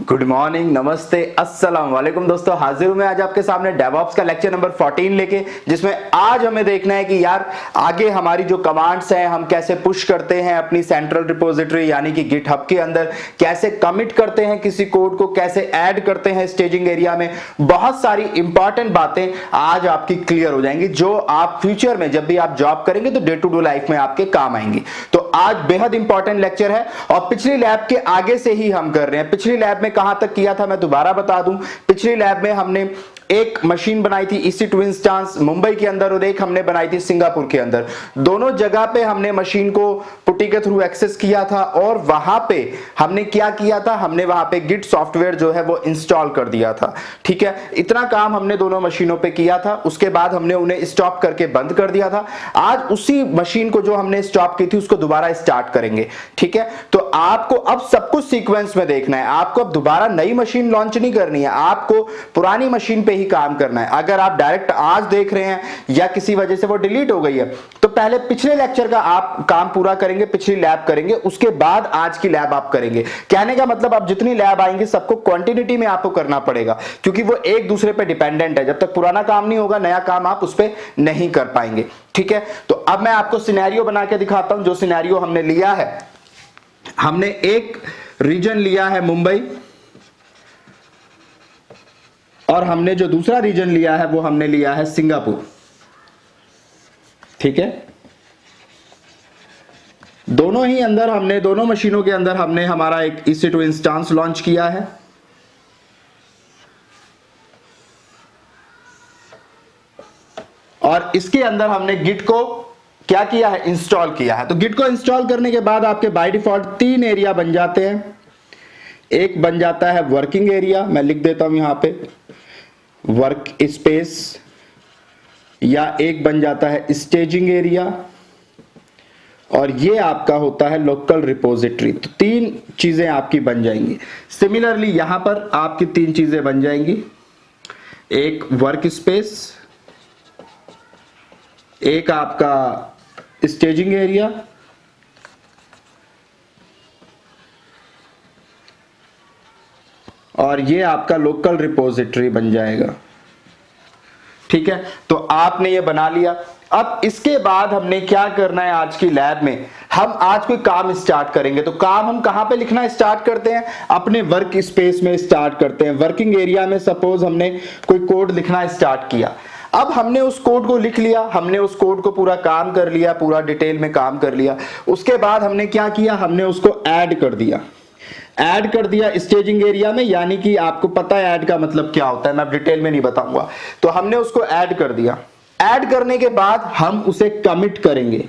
Good morning, नमस्ते, अस्सलाम वालेकुम दोस्तों। हाजिर हूं मैं आज आपके सामने डेवऑप्स का लेक्चर नंबर 14 लेके, जिसमें आज हमें देखना है कि यार आगे हमारी जो कमांड्स हैं हम कैसे पुश करते हैं अपनी सेंट्रल रिपोजिटरी यानी कि गिटहब के अंदर, कैसे कमिट करते हैं किसी कोड को, कैसे ऐड करते हैं स्टेजिंग एरिया में। बहुत सारी इंपॉर्टेंट बातें आज आपकी क्लियर हो जाएंगी जो आप फ्यूचर में जब भी आप जॉब करेंगे तो डे टू डे लाइफ में आपके काम आएंगी। तो आज बेहद इंपॉर्टेंट लेक्चर है और पिछली लैब के आगे से ही हम कर रहे हैं। पिछली लैब में कहां तक किया था मैं दोबारा बता दूं। पिछली लैब में हमने एक मशीन बनाई थी EC2 इंस्टेंस मुंबई के अंदर और एक हमने बनाई थी सिंगापुर के अंदर। दोनों जगह पे हमने मशीन को पुटी के थ्रू एक्सेस किया था और वहां पे हमने क्या किया था, हमने वहां पे गिट सॉफ्टवेयर जो है वो इंस्टॉल कर दिया था। ठीक है, इतना काम हमने दोनों मशीनों पे किया था। उसके बाद हमने उन्हें स्टॉप करके बंद कर दिया था। आज उसी मशीन को जो हमने स्टॉप की थी उसको दोबारा स्टार्ट करेंगे। ठीक है, तो आपको अब सब कुछ सीक्वेंस में देखना है। आपको अब दोबारा नई मशीन लॉन्च नहीं करनी है, आपको पुरानी मशीन पे ही काम करना है। अगर आप डायरेक्ट आज देख रहे हैं या किसी वजह से वो डिलीट हो गई है तो पहले पिछले लेक्चर का आप काम पूरा करेंगे, पिछली लैब करेंगे, उसके बाद आज की लैब आप करेंगे। कहने का मतलब आप जितनी लैब आएंगे सबको क्वांटिटी में आपको करना पड़ेगा, क्योंकि वो एक दूसरे पे डिपेंडेंट है। जब तक पुराना काम नहीं होगा नया काम आप उस पर नहीं कर पाएंगे। ठीक है, तो अब मैं आपको सिनेरियो बना के दिखाता हूं। जो सिनेरियो हमने लिया है, हमने एक रीजन लिया है मुंबई और हमने जो दूसरा रीजन लिया है वो हमने लिया है सिंगापुर। ठीक है, दोनों ही अंदर हमने, दोनों मशीनों के अंदर हमने हमारा एक EC2 इंस्टेंस लॉन्च किया है और इसके अंदर हमने गिट को क्या किया है, इंस्टॉल किया है। तो गिट को इंस्टॉल करने के बाद आपके बाय डिफॉल्ट 3 एरिया बन जाते हैं। एक बन जाता है वर्किंग एरिया, मैं लिख देता हूं यहां पे वर्क स्पेस, या एक बन जाता है स्टेजिंग एरिया और ये आपका होता है लोकल रिपोजिटरी। तो 3 चीजें आपकी बन जाएंगी। सिमिलरली यहां पर आपकी 3 चीजें बन जाएंगी, एक वर्क स्पेस, एक आपका स्टेजिंग एरिया और ये आपका लोकल रिपोजिटरी बन जाएगा। ठीक है, तो आपने ये बना लिया। अब इसके बाद हमने क्या करना है, आज की लैब में हम आज कोई काम स्टार्ट करेंगे। तो काम हम कहां पे लिखना स्टार्ट करते हैं, अपने वर्क स्पेस में स्टार्ट करते हैं। वर्किंग एरिया में सपोज हमने कोई कोड लिखना स्टार्ट किया। अब हमने उस कोड को लिख लिया, हमने उस कोड को पूरा काम कर लिया, पूरा डिटेल में काम कर लिया। उसके बाद हमने क्या किया, हमने उसको ऐड कर दिया। ऐड कर दिया स्टेजिंग एरिया में, यानी कि आपको पता है ऐड का मतलब क्या होता है, मैं डिटेल में नहीं बताऊंगा। तो हमने उसको ऐड कर दिया। ऐड करने के बाद हम उसे कमिट करेंगे।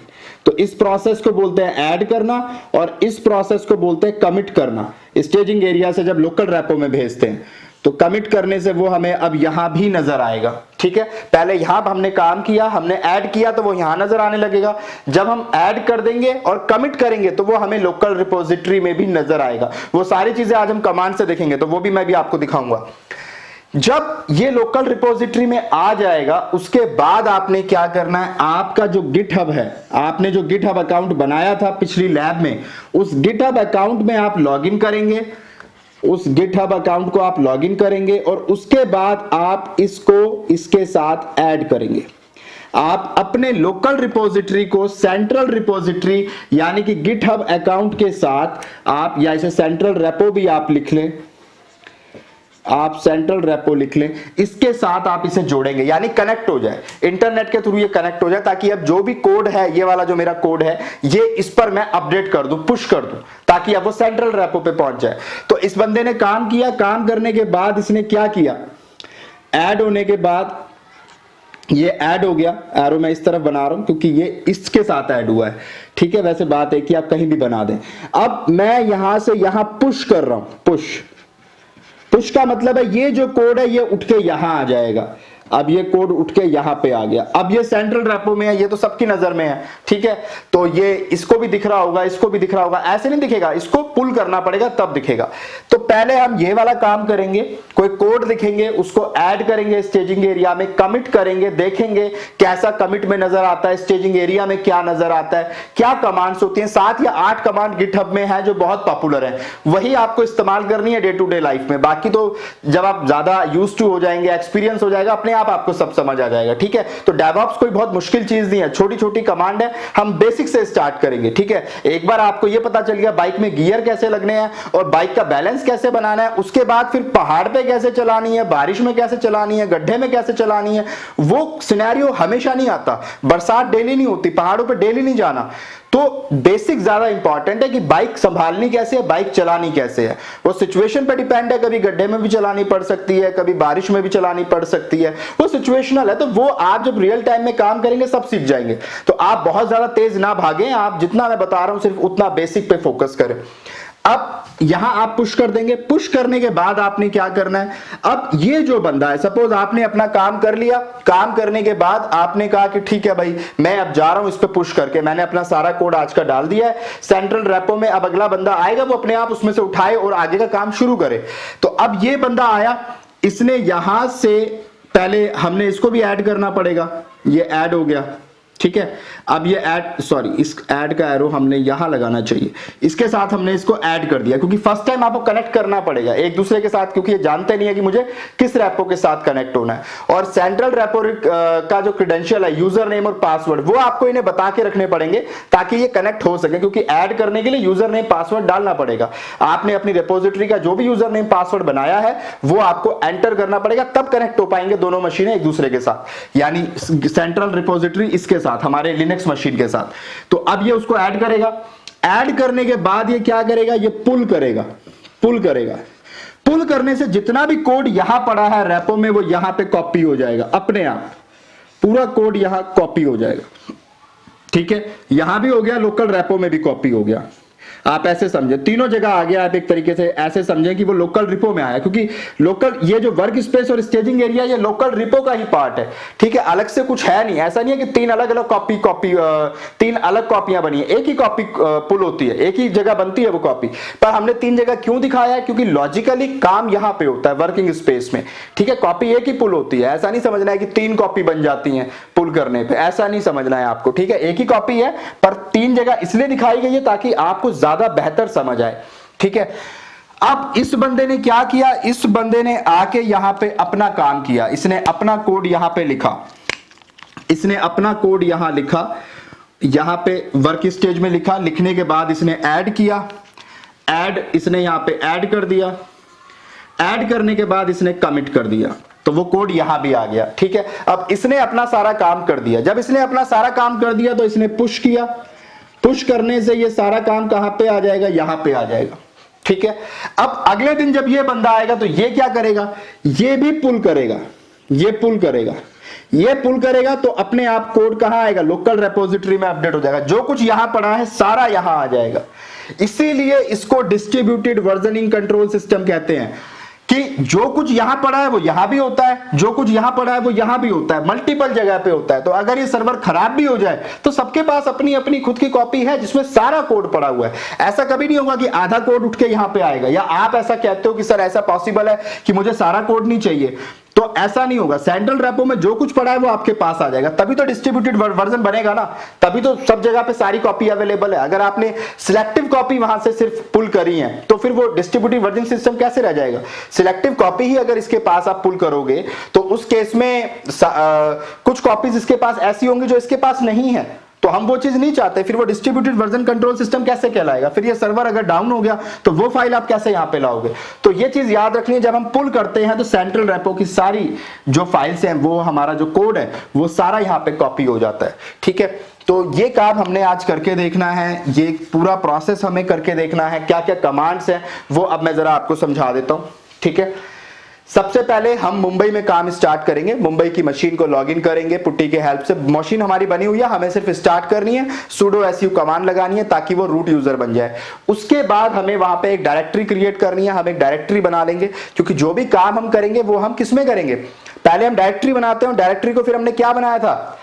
तो इस प्रोसेस को बोलते हैं ऐड करना और इस प्रोसेस को बोलते हैं कमिट करना। स्टेजिंग एरिया से जब लोकल रेपो में भेजते हैं तो कमिट करने से वो हमें अब यहां भी नजर आएगा। ठीक है, पहले यहां हमने काम किया, हमने ऐड किया तो वो यहां नजर आने लगेगा। जब हम ऐड कर देंगे और कमिट करेंगे तो वो हमें लोकल रिपोजिटरी में भी नजर आएगा। वो सारी चीजें आज हम कमांड से देखेंगे तो वो भी मैं भी आपको दिखाऊंगा। जब ये लोकल रिपोजिटरी में आ जाएगा उसके बाद आपने क्या करना है, आपका जो गिटहब है, आपने जो गिटहब अकाउंट बनाया था पिछली लैब में, उस गिटहब अकाउंट में आप लॉगिन करेंगे। उस गिटहब अकाउंट को आप लॉगिन करेंगे और उसके बाद आप इसको इसके साथ ऐड करेंगे। आप अपने लोकल रिपोजिटरी को सेंट्रल रिपोजिटरी यानी कि गिटहब अकाउंट के साथ आप, या इसे सेंट्रल रेपो भी आप लिख लें, आप सेंट्रल रेपो लिख लें, इसके साथ आप इसे जोड़ेंगे यानी कनेक्ट हो जाए, इंटरनेट के थ्रू ये कनेक्ट हो जाए, ताकि अब जो भी कोड है, ये वाला जो मेरा कोड है, ये इस पर मैं अपडेट कर दूं, पुश कर दूं, ताकि अब वो सेंट्रल रेपो पे पहुंच जाए। तो इस बंदे ने काम किया। काम करने के बाद इसने क्या किया, ऐड होने के बाद ये ऐड हो गया। एरो मैं इस तरफ बना रहा हूं क्योंकि ये इसके साथ ऐड हुआ है। ठीक है, वैसे बात है कि आप कहीं भी बना दें। अब मैं यहां से यहां पुश कर रहा हूं, पुश का मतलब है ये जो कोड है ये उठ के यहां आ जाएगा। अब ये कोड उठ के यहां पे आ गया, अब ये सेंट्रल रेपो में है, ये तो सबकी नजर में है, ठीक है। तो ये इसको भी दिख रहा होगा, इसको भी दिख रहा होगा, ऐसे नहीं दिखेगा, इसको पुल करना पड़ेगा तब दिखेगा। तो पहले हम ये वाला काम करेंगे, कोई कोड लिखेंगे, उसको ऐड करेंगे स्टेजिंग एरिया में, कमिट करेंगे, देखेंगे कैसा कमिट में नजर आता है, स्टेजिंग एरिया में क्या नजर आता है, क्या कमांड्स होती हैं। 7 या 8 कमांड गिटहब में है जो बहुत पॉपुलर है, वही आपको इस्तेमाल करनी है डे टू डे लाइफ में। बाकी तो जब आप ज्यादा यूज्ड टू हो जाएंगे, एक्सपीरियंस हो जाएगा, अपने आप आपको सब समझ आ जाएगा, ठीक है। तो डेवऑप्स कोई बहुत मुश्किल चीज नहीं है, छोटी छोटी कमांड है, हम बेसिक से स्टार्ट करेंगे, ठीक है। एक बार आपको यह पता चल गया बाइक में गियर कैसे लगने हैं और बाइक का बैलेंस कैसे बनाना है, उसके बाद फिर पहाड़ पे कैसे चलानी है, बारिश में कैसे चलानी है, गड्ढे में कैसे चलानी है। वो सिनेरियो हमेशा नहीं आता, बरसात डेली नहीं होती, पहाड़ों पे डेली नहीं जाना। तो बेसिक ज्यादा इंपॉर्टेंट है कि बाइक संभालनी कैसे है, बाइक चलानी कैसे है। वो सिचुएशन पे डिपेंड है, कभी गड्ढे में भी चलानी पड़ सकती है, कभी बारिश में भी चलानी पड़ सकती है, वो सिचुएशनल है। तो वो आप जब रियल टाइम में काम करेंगे सब सीख जाएंगे। तो आप बहुत ज्यादा तेज ना भागें, आप जितना मैं बता रहा हूं सिर्फ उतना बेसिक पे फोकस करें। अब यहां आप पुश कर देंगे, पुश करने के बाद आपने क्या करना है, अब ये जो बंदा है, सपोज आपने अपना काम कर लिया, काम करने के बाद आपने कहा कि ठीक है भाई मैं अब जा रहा हूं इस पे पुश करके, मैंने अपना सारा कोड आज का डाल दिया है सेंट्रल रेपो में। अब अगला बंदा आएगा, वो अपने आप उसमें से उठाए और आगे का काम शुरू करे। तो अब ये बंदा आया, इसने यहां से पहले हमने इसको भी ऐड करना पड़ेगा, ये ऐड हो गया, ठीक है। अब ये ऐड, सॉरी इस ऐड का एरो हमने यहां लगाना चाहिए, इसके साथ हमने इसको ऐड कर दिया, क्योंकि फर्स्ट टाइम आपको कनेक्ट करना पड़ेगा एक दूसरे के साथ, क्योंकि ये जानते नहीं है कि मुझे किस रेपो के साथ कनेक्ट होना है। और सेंट्रल रेपो का जो क्रेडेंशियल है, यूजर नेम और पासवर्ड, वो आपको इन्हें बता के रखने पड़ेंगे ताकि ये कनेक्ट हो सके, क्योंकि ऐड करने के लिए यूजर नेम पासवर्ड डालना पड़ेगा। आपने अपनी रिपोजिटरी का जो भी यूजर नेम पासवर्ड बनाया है वो आपको एंटर करना पड़ेगा, तब कनेक्ट हो पाएंगे दोनों मशीनें एक दूसरे के साथ, यानी सेंट्रल रिपोजिटरी इसके साथ, हमारे लिनक्स मशीन के साथ। तो अब ये उसको ऐड करेगा, ऐड करने के बाद ये क्या करेगा, ये पुल करेगा, पुल करेगा। पुल करने से जितना भी कोड यहां पड़ा है रेपो में वो यहां पे कॉपी हो जाएगा अपने आप, पूरा कोड यहां कॉपी हो जाएगा, ठीक है। यहां भी हो गया, लोकल रेपो में भी कॉपी हो गया। आप ऐसे समझे, तीनों जगह आ गया। आप एक तरीके से ऐसे समझें कि वो लोकल रिपो में आया, क्योंकि लोकल ये जो वर्क स्पेस और स्टेजिंग एरिया ये लोकल रिपो का ही पार्ट है, ठीक है। अलग से कुछ है नहीं, ऐसा नहीं है कि 3 अलग अलग तीन अलग कॉपियां बनी है, एक ही कॉपी पुल होती है, एक ही जगह बनती है वो कॉपी। पर हमने 3 जगह क्यों दिखाया है, क्योंकि लॉजिकली काम यहां पे होता है वर्किंग स्पेस में, ठीक है। कॉपी एक ही पुल होती है, ऐसा नहीं समझना है कि 3 कॉपी बन जाती हैं पुल करने पे, ऐसा नहीं समझना है आपको, ठीक है। एक ही कॉपी है पर 3 जगह इसलिए दिखाई गई है ताकि आपको ज्यादा बेहतर समझ आए, ठीक है। अब इस बंदे ने क्या किया, इस बंदे ने आके यहां पे अपना काम किया, इसने अपना कोड यहां पे लिखा, इसने अपना कोड यहां लिखा, यहां पे वर्क स्टेज में लिखा, लिखने के बाद इसने ऐड किया, ऐड इसने यहां पे ऐड कर दिया, ऐड करने के बाद इसने कमिट कर दिया, तो वो कोड यहां भी आ गया, ठीक है। अब इसने अपना सारा काम कर दिया, जब इसने अपना सारा काम कर दिया तो इसने पुश किया, पुश करने से ये सारा काम कहां पे आ जाएगा, यहां पे आ जाएगा, ठीक है। अब अगले दिन जब ये बंदा आएगा तो ये क्या करेगा, ये भी पुल करेगा, ये पुल करेगा, ये पुल करेगा, तो अपने आप कोड कहां आएगा, लोकल रिपोजिटरी में अपडेट हो जाएगा, जो कुछ यहां पड़ा है सारा यहां आ जाएगा। इसीलिए इसको डिस्ट्रीब्यूटेड वर्जनिंग कंट्रोल सिस्टम कहते हैं, कि जो कुछ यहां पड़ा है वो यहां भी होता है, जो कुछ यहां पड़ा है वो यहां भी होता है, मल्टीपल जगह पे होता है। तो अगर ये सर्वर खराब भी हो जाए तो सबके पास अपनी अपनी खुद की कॉपी है जिसमें सारा कोड पड़ा हुआ है। ऐसा कभी नहीं होगा कि आधा कोड उठ के यहां पे आएगा, या आप ऐसा कहते हो कि सर ऐसा पॉसिबल है कि मुझे सारा कोड नहीं चाहिए, तो ऐसा नहीं होगा। सेंट्रल रेपो में जो कुछ पड़ा है वो आपके पास आ जाएगा, तभी तो डिस्ट्रीब्यूटेड वर्जन बनेगा ना, तभी तो सब जगह पे सारी कॉपी अवेलेबल है। अगर आपने सिलेक्टिव कॉपी वहां से सिर्फ पुल करी है तो फिर वो डिस्ट्रीब्यूटेड वर्जन सिस्टम कैसे रह जाएगा। सिलेक्टिव कॉपी ही अगर इसके पास आप पुल करोगे तो उस केस में कुछ कॉपीज इसके पास ऐसी होंगी जो इसके पास नहीं है, तो हम वो चीज नहीं चाहते। फिर वो डिस्ट्रीब्यूटेड वर्जन कंट्रोल सिस्टम कैसे कहलाएगा, फिर ये सर्वर अगर डाउन हो गया तो वो फाइल आप कैसे यहां पे लाओगे। तो ये चीज याद रखनी है, जब हम पुल करते हैं तो सेंट्रल रेपो की सारी जो फाइल्स हैं, वो हमारा जो कोड है वो सारा यहां पे कॉपी हो जाता है, ठीक है। तो ये काम हमने आज करके देखना है, ये पूरा प्रोसेस हमें करके देखना है, क्या क्या कमांड्स हैं वो अब मैं जरा आपको समझा देता हूं, ठीक है। सबसे पहले हम मुंबई में काम स्टार्ट करेंगे, मुंबई की मशीन को लॉगिन करेंगे पुट्टी के हेल्प से। मशीन हमारी बनी हुई है, हमें सिर्फ स्टार्ट करनी है, sudo su कमांड लगानी है ताकि वो रूट यूजर बन जाए। उसके बाद हमें वहां पे एक डायरेक्टरी क्रिएट करनी है, हम एक डायरेक्टरी बना लेंगे, क्योंकि जो भी काम हम करेंगे वो हम किस में करेंगे, पहले हम डायरेक्टरी बनाते हैं, डायरेक्टरी को फिर हमने क्या बनाया था,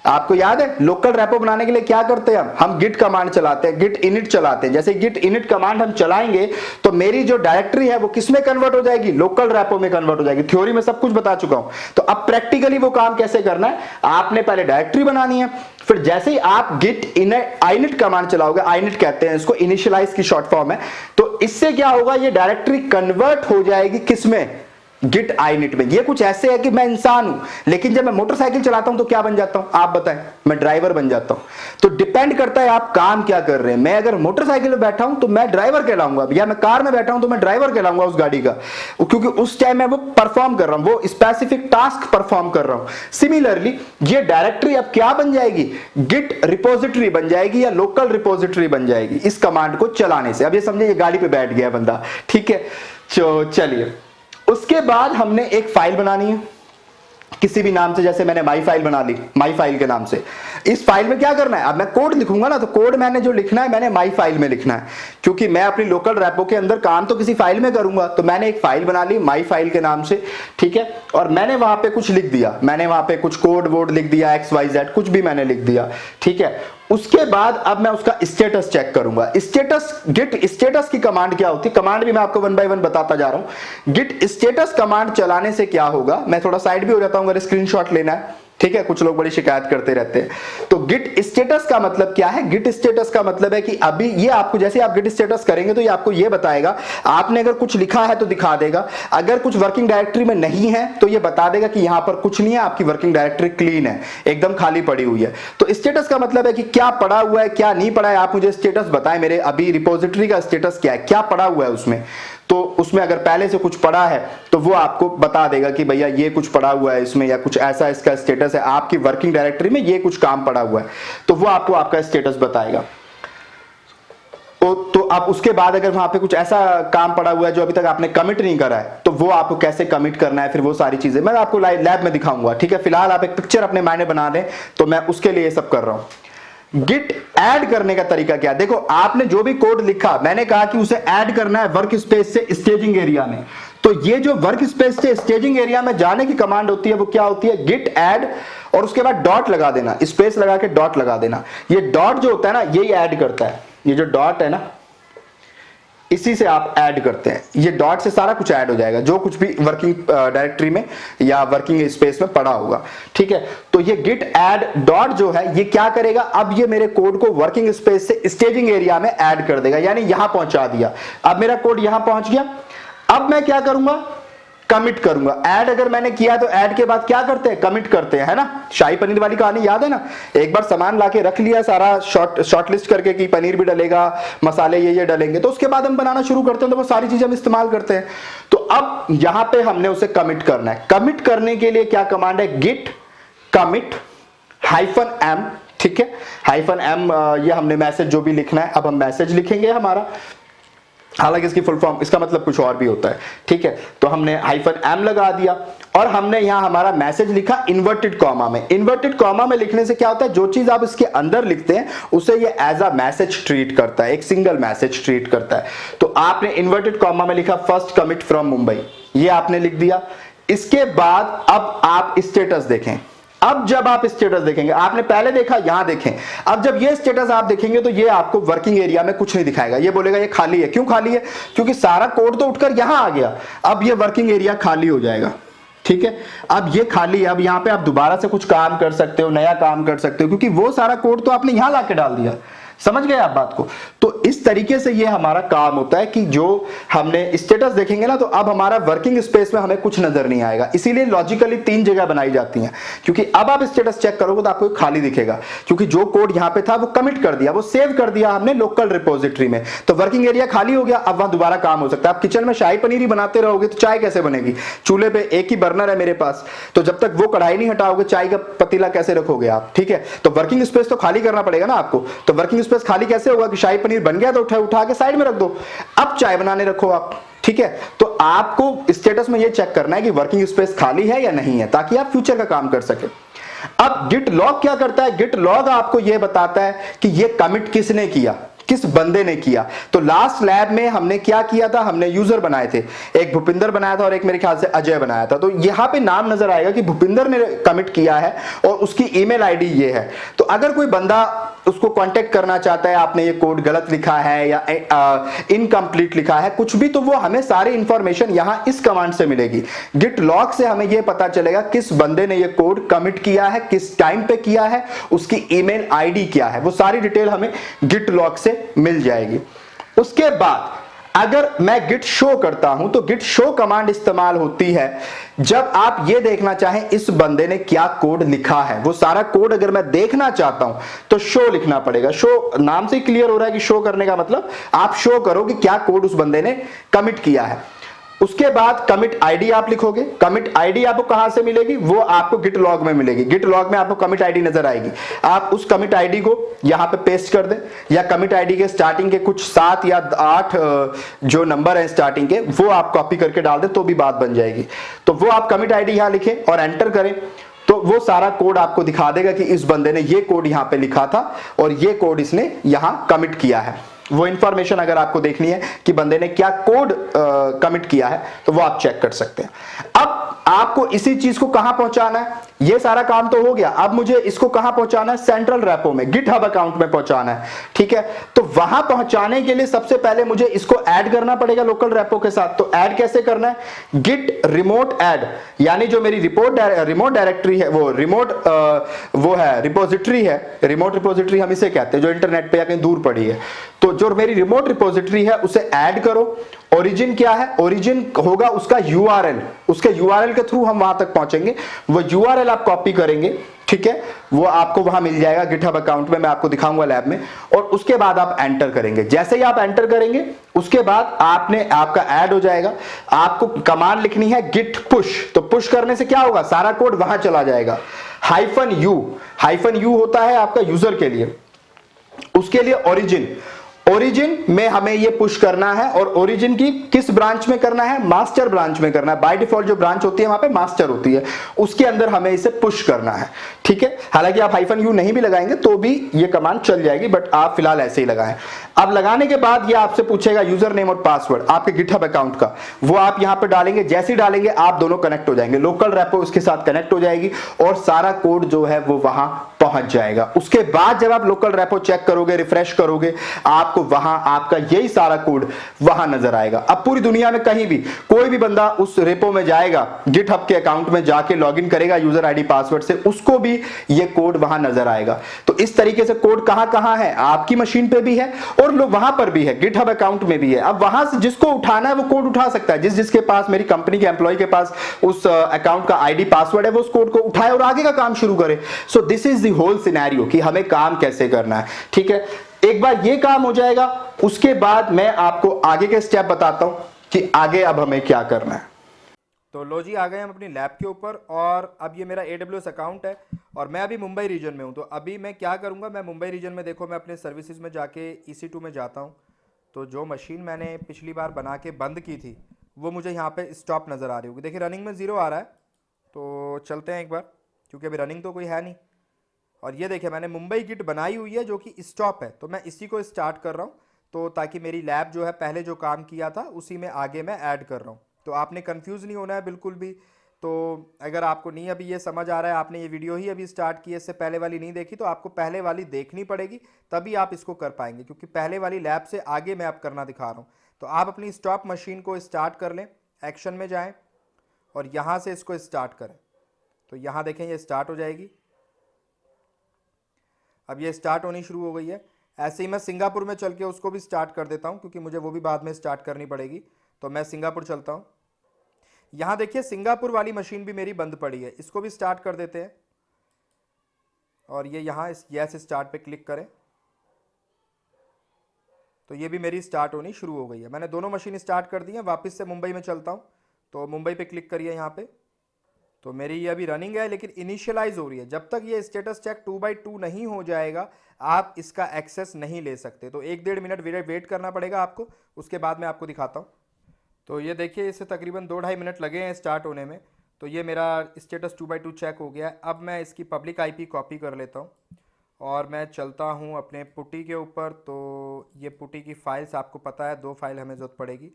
आपको याद है लोकल रेपो बनाने के लिए क्या करते हैं हम गिट कमांड चलाते हैं, गिट इनिट चलाते हैं। जैसे गिट इनिट कमांड हम चलाएंगे तो मेरी जो डायरेक्टरी है वो किस में कन्वर्ट हो जाएगी, लोकल रेपो में कन्वर्ट हो जाएगी। थ्योरी में सब कुछ बता चुका हूं, तो अब प्रैक्टिकली वो काम कैसे करना है, आपने पहले डायरेक्टरी बनानी है, फिर जैसे ही आप गिट इनिट कमांड चलाओगे, इनिट कहते हैं इसको, इनिशियलाइज की शॉर्ट फॉर्म है, तो इससे क्या होगा, ये डायरेक्टरी कन्वर्ट हो जाएगी किसमें, गिट init में। ये कुछ ऐसे है कि मैं इंसान हूं, लेकिन जब मैं मोटरसाइकिल चलाता हूं तो क्या बन जाता हूं, आप बताएं, मैं ड्राइवर बन जाता हूं। तो डिपेंड करता है आप काम क्या कर रहे हैं। मैं अगर मोटरसाइकिल में बैठा हूं तो मैं ड्राइवर कहलाऊंगा, या मैं कार में बैठा हूं तो मैं ड्राइवर कहलाऊंगा उस गाड़ी का, क्योंकि उस टाइम मैं वो परफॉर्म कर रहा हूं, वो स्पेसिफिक टास्क परफॉर्म कर रहा हूं। सिमिलरली ये डायरेक्टरी अब क्या बन जाएगी, गिट रिपोजिटरी बन जाएगी या लोकल रिपोजिटरी बन जाएगी इस कमांड को चलाने से। अब ये समझे, ये गाड़ी पे बैठ गया बंदा, ठीक है। चलिए, उसके बाद हमने एक फाइल बनानी है किसी भी नाम से, जैसे मैंने माई फाइल बना ली, माई फाइल के नाम से। इस फाइल में क्या करना है, अब मैं कोड लिखूंगा ना, तो कोड मैंने जो लिखना है मैंने माई फाइल में लिखना है, क्योंकि मैं अपनी लोकल रेपो के अंदर काम तो किसी फाइल में करूंगा। तो मैंने एक फाइल बना ली माई फाइल के नाम से, ठीक है, और मैंने वहां पे कुछ लिख दिया, मैंने वहां पे कुछ कोड वोड लिख दिया, XYZ कुछ भी मैंने लिख दिया, ठीक है। उसके बाद अब मैं उसका स्टेटस चेक करूंगा। स्टेटस, गिट स्टेटस की कमांड क्या होती है, कमांड भी मैं आपको 1 बाय 1 बताता जा रहा हूं। गिट स्टेटस कमांड चलाने से क्या होगा, मैं थोड़ा साइड भी हो जाता हूं अगर स्क्रीनशॉट लेना है, ठीक है, कुछ लोग बड़ी शिकायत करते रहते हैं। तो गिट स्टेटस का मतलब क्या है, गिट स्टेटस का मतलब है कि अभी ये आपको, जैसे आप गिट स्टेटस करेंगे तो ये आपको ये बताएगा, आपने अगर कुछ लिखा है तो दिखा देगा, अगर कुछ वर्किंग डायरेक्टरी में नहीं है तो ये बता देगा कि यहां पर कुछ नहीं है, आपकी वर्किंग डायरेक्टरी क्लीन है, एकदम खाली पड़ी हुई है। तो स्टेटस का मतलब है कि क्या पड़ा हुआ है क्या नहीं पड़ा है, आप मुझे स्टेटस बताएं, मेरे अभी रिपोजिटरी का स्टेटस क्या है, क्या पड़ा हुआ है उसमें। तो उसमें अगर पहले से कुछ पड़ा है तो वो आपको बता देगा कि भैया ये कुछ पड़ा हुआ है इसमें, या कुछ ऐसा इसका स्टेटस है, आपकी वर्किंग डायरेक्टरी में ये कुछ काम पड़ा हुआ है, तो वो आपको आपका स्टेटस बताएगा। तो अब उसके बाद अगर वहां पे कुछ ऐसा काम पड़ा हुआ है जो अभी तक आपने कमिट नहीं करा है, तो वो आपको कैसे कमिट करना है, फिर वो सारी चीजें मैं आपको लैब में दिखाऊंगा, ठीक है। फिलहाल आप एक पिक्चर अपने मायने बना दें, तो मैं उसके लिए सब कर रहा हूं। गिट ऐड करने का तरीका क्या है, देखो आपने जो भी कोड लिखा, मैंने कहा कि उसे ऐड करना है वर्क स्पेस से स्टेजिंग एरिया में। तो ये जो वर्क स्पेस से स्टेजिंग एरिया में जाने की कमांड होती है वो क्या होती है, गिट ऐड, और उसके बाद डॉट लगा देना, स्पेस लगा के डॉट लगा देना। ये डॉट जो होता है ना, यही ऐड करता है, ये जो डॉट है ना, इसी से आप ऐड करते हैं, ये डॉट से सारा कुछ ऐड हो जाएगा, जो कुछ भी वर्किंग डायरेक्टरी में या वर्किंग स्पेस में पड़ा होगा, ठीक है। तो ये गिट ऐड डॉट जो है ये क्या करेगा, अब ये मेरे कोड को वर्किंग स्पेस से स्टेजिंग एरिया में ऐड कर देगा, यानी यहां पहुंचा दिया। अब मेरा कोड यहां पहुंच गया, अब मैं क्या करूंगा, कमिट करूंगा। ऐड अगर मैंने किया तो ऐड के बाद क्या करते हैं, कमिट करते हैं, है ना। शाही पनीर वाली कहानी याद है ना, एक बार सामान लाके रख लिया सारा शॉर्ट लिस्ट करके कि पनीर भी डलेगा, मसाले ये डलेंगे, तो उसके बाद हम बनाना शुरू करते हैं, तो वो सारी चीजें हम इस्तेमाल करते हैं। तो अब यहां पे हमने उसे कमिट करना है। कमिट करने के लिए क्या कमांड है, गिट कमिट -m, ठीक है। -m ये हमने मैसेज जो भी लिखना है, अब हम मैसेज लिखेंगे हमारा, हालांकि इसकी फुल फॉर्म, इसका मतलब कुछ और भी होता है, ठीक है। तो हमने -m लगा दिया और हमने यहां हमारा मैसेज लिखा इन्वर्टेड कॉमा में। इन्वर्टेड कॉमा में लिखने से क्या होता है, जो चीज आप इसके अंदर लिखते हैं उसे ये एज अ मैसेज ट्रीट करता है, एक सिंगल मैसेज ट्रीट करता है। तो आपने इन्वर्टेड कॉमा में लिखा फर्स्ट कमिट फ्रॉम मुंबई, ये आपने लिख दिया। इसके बाद अब आप स्टेटस देखें, अब जब आप स्टेटस देखेंगे, आपने पहले देखा, यहां देखें, अब जब ये स्टेटस आप देखेंगे तो ये आपको वर्किंग एरिया में कुछ नहीं दिखाएगा, ये बोलेगा ये खाली है। क्यों खाली है, क्योंकि सारा कोड तो उठकर यहां आ गया, अब ये वर्किंग एरिया खाली हो जाएगा, ठीक है। अब ये खाली है, अब यहां पे आप दोबारा से कुछ काम कर सकते हो, नया काम कर सकते हो, क्योंकि वो सारा कोड तो आपने यहां लाके डाल दिया। समझ गए आप बात को। तो इस तरीके से ये हमारा काम होता है कि जो हमने स्टेटस देखेंगे ना, तो अब हमारा वर्किंग स्पेस में हमें कुछ नजर नहीं आएगा। इसीलिए लॉजिकली 3 जगह बनाई जाती हैं, क्योंकि अब आप स्टेटस चेक करोगे तो आपको खाली दिखेगा, क्योंकि जो कोड यहां पे था वो कमिट कर दिया, वो सेव कर दिया हमने लोकल रिपोजिटरी में, तो वर्किंग एरिया खाली हो गया। अब वहां दोबारा काम हो सकता है। आप किचन में शाही पनीर ही बनाते रहोगे तो चाय कैसे बनेगी, चूल्हे पे एक ही बर्नर है मेरे पास, तो जब तक वो कढ़ाई नहीं हटाओगे चाय का पतीला कैसे रखोगे आप, ठीक है। तो वर्किंग स्पेस तो खाली करना पड़ेगा ना आपको। तो वर्किंग स्पेस खाली कैसे होगा कि शाही पनीर बन गया तो उठा के साइड में रख दो, अब चाय बनाने रखो आप, ठीक है। तो आपको स्टेटस में ये चेक करना है कि वर्किंग स्पेस खाली है या नहीं है, ताकि आप फ्यूचर का काम कर सके। अब गिट लॉग क्या करता है, गिट लॉग आपको यह बताता है कि ये कमिट किसने किया, किस बंदे ने किया। तो लास्ट लैब में हमने क्या किया था, हमने यूजर बनाए थे, एक भूपिंदर बनाया था और एक मेरे ख्याल से अजय बनाया था। तो यहां पे नाम नजर आएगा कि भूपिंदर ने कमिट किया है और उसकी ईमेल आईडी ये है। तो अगर कोई बंदा उसको कांटेक्ट करना चाहता है, आपने ये कोड गलत लिखा है या इनकम्प्लीट लिखा है, कुछ भी, तो वो हमें सारी इंफॉर्मेशन यहां इस कमांड से मिलेगी। गिट लॉग से हमें ये पता चलेगा किस बंदे ने ये कोड कमिट किया है, किस टाइम पे किया है, उसकी ईमेल आईडी क्या है, वो सारी डिटेल हमें गिट लॉग से मिल जाएगी। उसके बाद अगर मैं गिट शो करता हूं तो गिट शो कमांड इस्तेमाल होती है जब आप ये देखना चाहें इस बंदे ने क्या कोड लिखा है। वो सारा कोड अगर मैं देखना चाहता हूं तो शो लिखना पड़ेगा। शो नाम से क्लियर हो रहा है कि शो करने का मतलब आप शो करो कि क्या कोड उस बंदे ने कमिट किया है। उसके बाद कमिट आईडी आप लिखोगे। कमिट आईडी आपको कहां से मिलेगी, वो आपको गिट लॉग में मिलेगी। गिट लॉग में आपको कमिट आईडी नजर आएगी, आप उस कमिट आईडी को यहां पे पेस्ट कर दें, या कमिट आईडी के स्टार्टिंग के कुछ 7 या 8 जो नंबर है स्टार्टिंग के, वो आप कॉपी करके डाल दें तो भी बात बन जाएगी। तो वो आप कमिट आईडी यहां लिखें और एंटर करें, तो वो सारा कोड आपको दिखा देगा कि इस बंदे ने ये कोड यहां पे लिखा था और ये कोड इसने यहां कमिट किया है। वो इंफॉर्मेशन अगर आपको देखनी है कि बंदे ने क्या कोड कमिट किया है तो वो आप चेक कर सकते हैं। अब आपको इसी चीज को कहां पहुंचाना है, ये सारा काम तो हो गया। अब मुझे इसको कहां पहुंचाना है, सेंट्रल रेपो में, गिटहब अकाउंट में पहुंचाना है। ठीक है, तो वहां पहुंचाने के लिए सबसे पहले मुझे इसको ऐड करना पड़ेगा लोकल रेपो के साथ। तो ऐड कैसे करना है, गिट रिमोट ऐड, यानी जो मेरी रिमोट डायरेक्टरी है, वो रिमोट वो है रिपोजिटरी है, रिमोट रिपोजिटरी हम इसे कहते हैं, जो इंटरनेट पे या कहीं दूर पड़ी है। तो जो मेरी रिमोट रिपोजिटरी है उसे ऐड करो। ओरिजिन क्या है, ओरिजिन होगा उसका यूआरएल, उसके यूआरएल के थ्रू हम वहां तक पहुंचेंगे। वो यूआरएल आप कॉपी करेंगे, ठीक है, वो आपको वहां मिल जाएगा गिटहब अकाउंट में, मैं आपको दिखाऊंगा लैब में। और उसके बाद आप एंटर करेंगे। जैसे ही आप एंटर करेंगे उसके बाद आपका ऐड हो जाएगा। आपको कमांड लिखनी है गिट पुश। तो पुश करने से क्या होगा, सारा कोड वहां चला जाएगा। हाइफन यू होता है आपका यूजर के लिए, उसके लिए ओरिजिन में हमें ये पुश करना है। और ओरिजिन की किस ब्रांच में करना है, मास्टर ब्रांच में करना है। बाय डिफॉल्ट जो ब्रांच होती है वहां पे मास्टर होती है, उसके अंदर हमें इसे पुश करना है। ठीक है, हालांकि आप हाइफन यू नहीं भी लगाएंगे तो भी ये कमांड चल जाएगी, बट आप फिलहाल ऐसे ही लगाएं। अब लगाने के बाद ये आपसे पूछेगा यूजर नेम और पासवर्ड आपके गिटहब अकाउंट का, वो आप यहां पर डालेंगे। जैसे ही डालेंगे आप दोनों कनेक्ट हो जाएंगे, लोकल रेपो उसके साथ कनेक्ट हो जाएगी और सारा कोड जो है वो वहां पहुंच जाएगा। उसके बाद जब आप लोकल रेपो चेक करोगे, रिफ्रेश करोगे, आपको वहां आपका यही सारा कोड वहां नजर आएगा। अब पूरी दुनिया में कहीं भी कोई भी बंदा उस रेपो में जाएगा, गिटहब के अकाउंट में जाके लॉगिन करेगा यूजर आईडी पासवर्ड से, उसको भी ये कोड वहां नजर आएगा। तो इस तरीके से कोड कहां कहां है, आपकी मशीन पे भी है और वहां पर भी है, गिटहब अकाउंट में भी है। अब वहां से जिसको उठाना है वो कोड उठा सकता है। जिसके पास, मेरी कंपनी के एम्प्लॉय के पास उस अकाउंट का आईडी पासवर्ड है, वो उस कोड को उठाए और आगे का काम शुरू करे। So this is the whole scenario कि हमें काम कैसे करना है। ठीक है, एक बार ये काम हो जाएगा उसके बाद मैं आपको आगे के स्टेप बताता हूं कि आगे अब हमें क्या करना है। तो लो जी, आ गए हम अपनी लैब के ऊपर और अब ये मेरा AWS अकाउंट है और मैं अभी मुंबई रीजन में हूँ। तो अभी मैं क्या करूँगा, मैं मुंबई रीजन में, देखो मैं अपने सर्विसेज में जाके EC2 में जाता हूँ। तो जो मशीन मैंने पिछली बार बना के बंद की थी वो मुझे यहाँ पे स्टॉप नज़र आ रही होगी। देखिए रनिंग में 0 आ रहा है, तो चलते हैं एक बार, क्योंकि अभी रनिंग तो कोई है नहीं। और ये देखिए मैंने मुंबई गिट बनाई हुई है जो कि स्टॉप है, तो मैं इसी को स्टार्ट कर रहा हूँ, तो ताकि मेरी लैब जो है पहले जो काम किया था उसी में आगे मैं ऐड कर रहा हूँ। तो आपने कंफ्यूज नहीं होना है बिल्कुल भी। तो अगर आपको नहीं अभी ये समझ आ रहा है, आपने ये वीडियो ही अभी स्टार्ट की है, इससे पहले वाली नहीं देखी, तो आपको पहले वाली देखनी पड़ेगी, तभी आप इसको कर पाएंगे, क्योंकि पहले वाली लैब से आगे मैं आप करना दिखा रहा हूँ। तो आप अपनी स्टॉप मशीन को स्टार्ट कर लें, एक्शन में जाएँ और यहाँ से इसको स्टार्ट करें। तो यहाँ देखें ये स्टार्ट हो जाएगी। अब ये स्टार्ट होनी शुरू हो गई है। ऐसे ही मैं सिंगापुर में चल के उसको भी स्टार्ट कर देता हूँ, क्योंकि मुझे वो भी बाद में स्टार्ट करनी पड़ेगी। तो मैं सिंगापुर चलता हूँ। यहाँ देखिए सिंगापुर वाली मशीन भी मेरी बंद पड़ी है, इसको भी स्टार्ट कर देते हैं। और ये यहाँ इस यस स्टार्ट पे क्लिक करें तो ये भी मेरी स्टार्ट होनी शुरू हो गई है। मैंने दोनों मशीन स्टार्ट कर दी हैं। वापस से मुंबई में चलता हूँ, तो मुंबई पे क्लिक करिए यहाँ पे। तो मेरी ये अभी रनिंग है लेकिन इनिशियलाइज हो रही है। जब तक ये स्टेटस चेक 2x2 नहीं हो जाएगा आप इसका एक्सेस नहीं ले सकते। तो 1-1.5 मिनट वेट करना पड़ेगा आपको, उसके बाद मैं आपको दिखाता हूँ। तो ये देखिए इसे तकरीबन 2-2.5 मिनट लगे हैं स्टार्ट होने में। तो ये मेरा स्टेटस 2x2 चेक हो गया है। अब मैं इसकी पब्लिक IP कॉपी कर लेता हूँ और मैं चलता हूँ अपने पुटी के ऊपर। तो ये पुटी की फाइल्स आपको पता है, 2 फाइल हमें ज़रूरत पड़ेगी।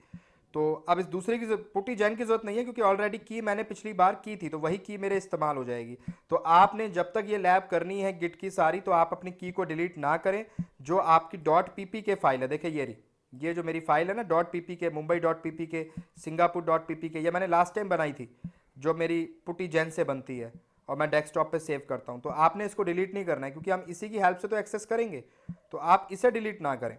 तो अब इस दूसरे की पुटी जैन की ज़रूरत नहीं है, क्योंकि ऑलरेडी की मैंने पिछली बार की थी, तो वही की मेरे इस्तेमाल हो जाएगी। तो आपने जब तक ये लैब करनी है गिट की सारी, तो आप अपनी की को डिलीट ना करें। जो आपकी डॉट पीपी के फाइल है, देखिए ये जो मेरी फाइल है ना, डॉट पीपी के, मुंबई डॉट पीपी के, सिंगापुर डॉट पीपी के, ये मैंने लास्ट टाइम बनाई थी, जो मेरी पुटी जैन से बनती है, और मैं डेस्कटॉप पे सेव करता हूँ। तो आपने इसको डिलीट नहीं करना है, क्योंकि हम इसी की हेल्प से तो एक्सेस करेंगे, तो आप इसे डिलीट ना करें।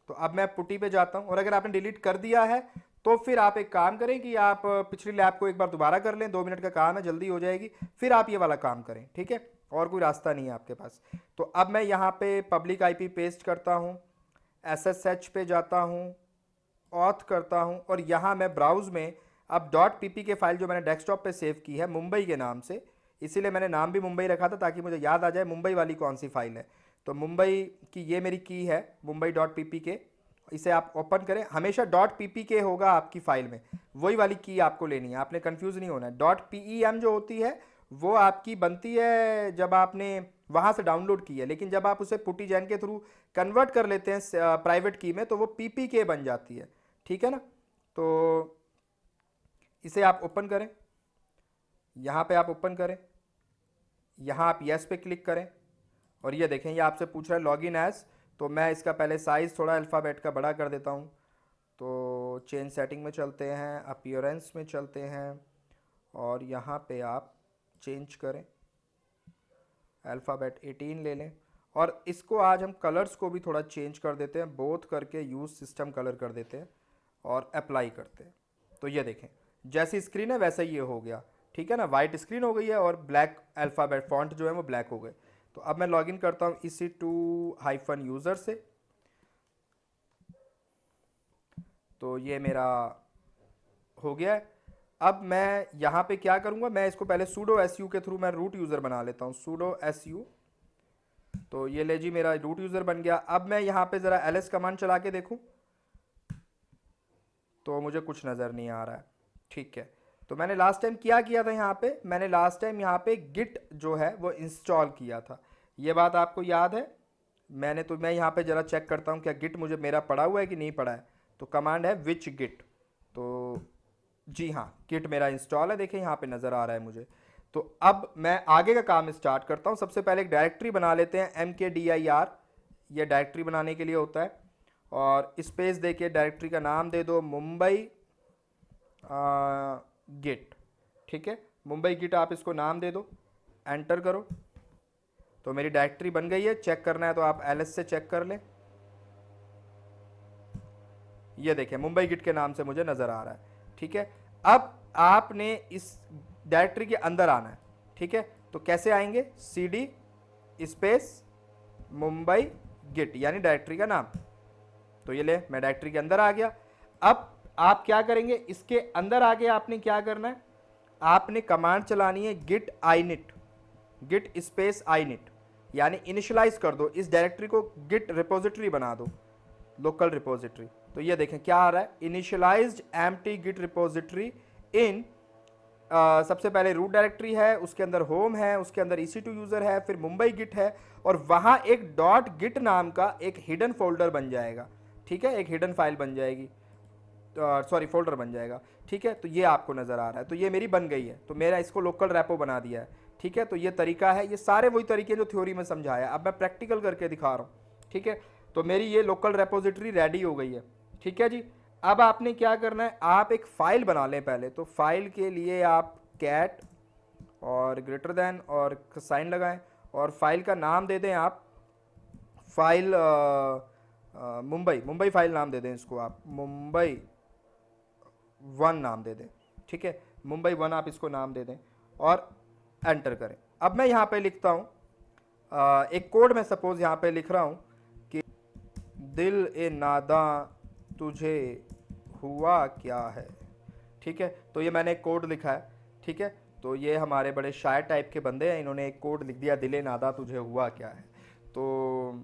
तो अब मैं पुटी पे जाता हूँ, और अगर आपने डिलीट कर दिया है तो फिर आप एक काम करें कि आप पिछली लैब को एक बार दोबारा कर लें, 2 मिनट का काम है, जल्दी हो जाएगी, फिर आप ये वाला काम करें, ठीक है। और कोई रास्ता नहीं है आपके पास। तो अब मैं यहाँ पे पब्लिक आईपी पेस्ट करता हूँ, SSH पे जाता हूँ, ऑथ करता हूँ, और यहाँ मैं ब्राउज में अब डॉट पीपी के फाइल जो मैंने डेस्कटॉप पे सेव की है मुंबई के नाम से, इसीलिए मैंने नाम भी मुंबई रखा था ताकि मुझे याद आ जाए मुंबई वाली कौन सी फाइल है। तो मुंबई की ये मेरी की है, मुंबई डॉट पीपी के, इसे आप ओपन करें। हमेशा डॉट पीपी के होगा आपकी फाइल में, वही वाली की आपको लेनी है, आपने कंफ्यूज नहीं होना है। डॉट पीईएम जो होती है वो आपकी बनती है जब आपने वहाँ से डाउनलोड की है, लेकिन जब आप उसे पुटी जैन के थ्रू कन्वर्ट कर लेते हैं प्राइवेट की में, तो वो पीपी के बन जाती है, ठीक है ना। तो इसे आप ओपन करें, यहाँ पे आप ओपन करें, यहाँ आप यस पे क्लिक करें, और ये देखें ये आपसे पूछ रहा है लॉगिन एज। तो मैं इसका पहले साइज़ थोड़ा अल्फ़ाबेट का बड़ा कर देता हूँ। तो चेंज सेटिंग में चलते हैं, अपीयरेंस में चलते हैं, और यहाँ पे आप चेंज करें, अल्फ़ाबेट 18 ले लें, और इसको आज हम कलर्स को भी थोड़ा चेंज कर देते हैं, बोथ करके यूज़ सिस्टम कलर कर देते हैं, और अप्लाई करते हैं। तो ये देखें जैसी स्क्रीन है वैसा ही ये हो गया, ठीक है ना, वाइट स्क्रीन हो गई है, और ब्लैक अल्फ़ाबेट फॉन्ट जो है वो ब्लैक हो गए। तो अब मैं लॉगिन करता हूँ EC2-यूज़र से। तो ये मेरा हो गया है। अब मैं यहाँ पे क्या करूँगा, मैं इसको पहले sudo su के थ्रू मैं रूट यूज़र बना लेता हूँ, sudo su। तो ये ले जी मेरा रूट यूज़र बन गया। अब मैं यहाँ पे ज़रा ls कमांड चला के देखूँ, तो मुझे कुछ नज़र नहीं आ रहा है, ठीक है। तो मैंने लास्ट टाइम क्या किया था, यहाँ पे मैंने लास्ट टाइम यहाँ पे गिट जो है वो इंस्टॉल किया था, ये बात आपको याद है। मैं यहाँ पे ज़रा चेक करता हूँ क्या गिट मुझे मेरा पड़ा हुआ है कि नहीं पड़ा है। तो कमांड है विच गिट, तो जी हाँ गिट मेरा इंस्टॉल है, देखिए यहाँ पे नज़र आ रहा है मुझे। तो अब मैं आगे का काम स्टार्ट करता हूँ। सबसे पहले एक डायरेक्टरी बना लेते हैं, mkdir, ये डायरेक्टरी बनाने के लिए होता है, और स्पेस दे के डायरेक्टरी का नाम दे दो मुंबई गिट, ठीक है, मुंबई गिट आप इसको नाम दे दो, एंटर करो। तो मेरी डायरेक्टरी बन गई है। चेक करना है तो आप ls से चेक कर लें, ये देखें मुंबई गिट के नाम से मुझे नज़र आ रहा है, ठीक है। अब आपने इस डायरेक्टरी के अंदर आना है, ठीक है। तो कैसे आएंगे, cd स्पेस मुंबई गिट, यानी डायरेक्टरी का नाम। तो ये ले मैं डायरेक्टरी के अंदर आ गया। अब आप क्या करेंगे, इसके अंदर आके आपने क्या करना है, आपने कमांड चलानी है git init, git space init, यानी इनिशियलाइज कर दो इस डायरेक्टरी को, गिट रिपोजिटरी बना दो, लोकल रिपोजिटरी। तो ये देखें क्या आ रहा है, इनिशियलाइज्ड एम्प्टी गिट रिपोजिटरी इन, सबसे पहले रूट डायरेक्टरी है, उसके अंदर होम है, उसके अंदर EC2 यूज़र है, फिर मुंबई गिट है, और वहाँ एक डॉट गिट नाम का एक हिडन फोल्डर बन जाएगा, ठीक है, एक हिडन फाइल बन जाएगी, सॉरी फोल्डर बन जाएगा, ठीक है। तो ये आपको नज़र आ रहा है, तो ये मेरी बन गई है, तो मेरा इसको लोकल रेपो बना दिया है, ठीक है। तो ये तरीका है, ये सारे वही तरीके जो थ्योरी में समझाया, अब मैं प्रैक्टिकल करके दिखा रहा हूँ, ठीक है। तो मेरी ये लोकल रेपोजिटरी रेडी हो गई है, ठीक है जी। अब आपने क्या करना है, आप एक फ़ाइल बना लें पहले। तो फाइल के लिए आप कैट और ग्रेटर देन और साइन लगाएं, और फाइल का नाम दे दें आप फाइल मुंबई फाइल नाम दे दें इसको, आप मुंबई 1 नाम दे दें, ठीक है, मुंबई 1 आप इसको नाम दे दें, और एंटर करें। अब मैं यहाँ पे लिखता हूँ एक कोड, मैं सपोज यहाँ पे लिख रहा हूँ कि दिल ए नादा तुझे हुआ क्या है, ठीक है। तो ये मैंने एक कोड लिखा है, ठीक है। तो ये हमारे बड़े शायर टाइप के बंदे हैं, इन्होंने एक कोड लिख दिया, दिल ए नादा तुझे हुआ क्या है। तो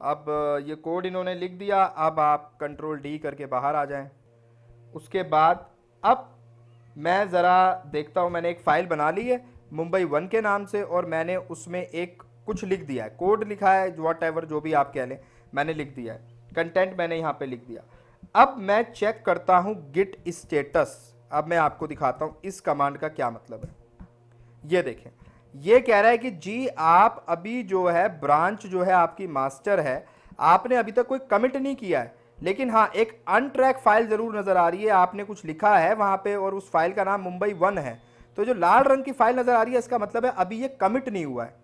अब ये कोड इन्होंने लिख दिया। अब आप Ctrl D करके बाहर आ जाएं। उसके बाद अब मैं ज़रा देखता हूँ, मैंने एक फ़ाइल बना ली है मुंबई 1 के नाम से, और मैंने उसमें एक कुछ लिख दिया है, कोड लिखा है, वॉट एवर जो भी आप कह लें, मैंने लिख दिया है, कंटेंट मैंने यहाँ पे लिख दिया। अब मैं चेक करता हूँ गिट स्टेटस। अब मैं आपको दिखाता हूँ इस कमांड का क्या मतलब है। ये देखें, ये कह रहा है कि जी आप अभी जो है ब्रांच जो है आपकी मास्टर है, आपने अभी तक कोई कमिट नहीं किया है, लेकिन हाँ एक अनट्रैक फाइल जरूर नजर आ रही है, आपने कुछ लिखा है वहां पे और उस फाइल का नाम मुंबई 1 है। तो जो लाल रंग की फाइल नजर आ रही है इसका मतलब है अभी ये कमिट नहीं हुआ है।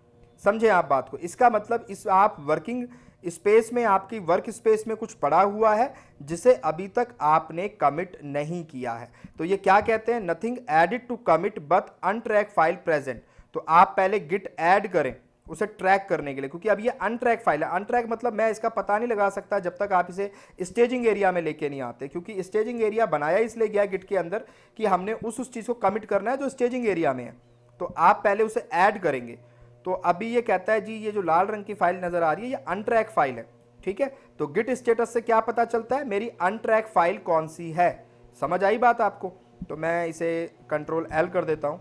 समझे आप बात को? इसका मतलब इस आप वर्किंग स्पेस में, आपकी वर्क स्पेस में कुछ पड़ा हुआ है जिसे अभी तक आपने कमिट नहीं किया है। तो ये क्या कहते हैं, nothing added to commit but untracked file present. तो आप पहले गिट ऐड करें उसे ट्रैक करने के लिए, क्योंकि अब ये अनट्रैक फाइल है। अनट्रैक मतलब मैं इसका पता नहीं लगा सकता जब तक आप इसे स्टेजिंग एरिया में लेके नहीं आते, क्योंकि स्टेजिंग एरिया बनाया इसलिए गया गिट के अंदर कि हमने उस चीज को कमिट करना है जो स्टेजिंग एरिया में है। तो आप पहले उसे ऐड करेंगे। तो अभी ये कहता है जी ये जो लाल रंग की फाइल नजर आ रही है ये अनट्रैक फाइल है, ठीक है। तो गिट स्टेटस से क्या पता चलता है मेरी अनट्रैक फाइल कौन सी है। समझ आई बात आपको? तो मैं इसे कंट्रोल एल कर देता हूं।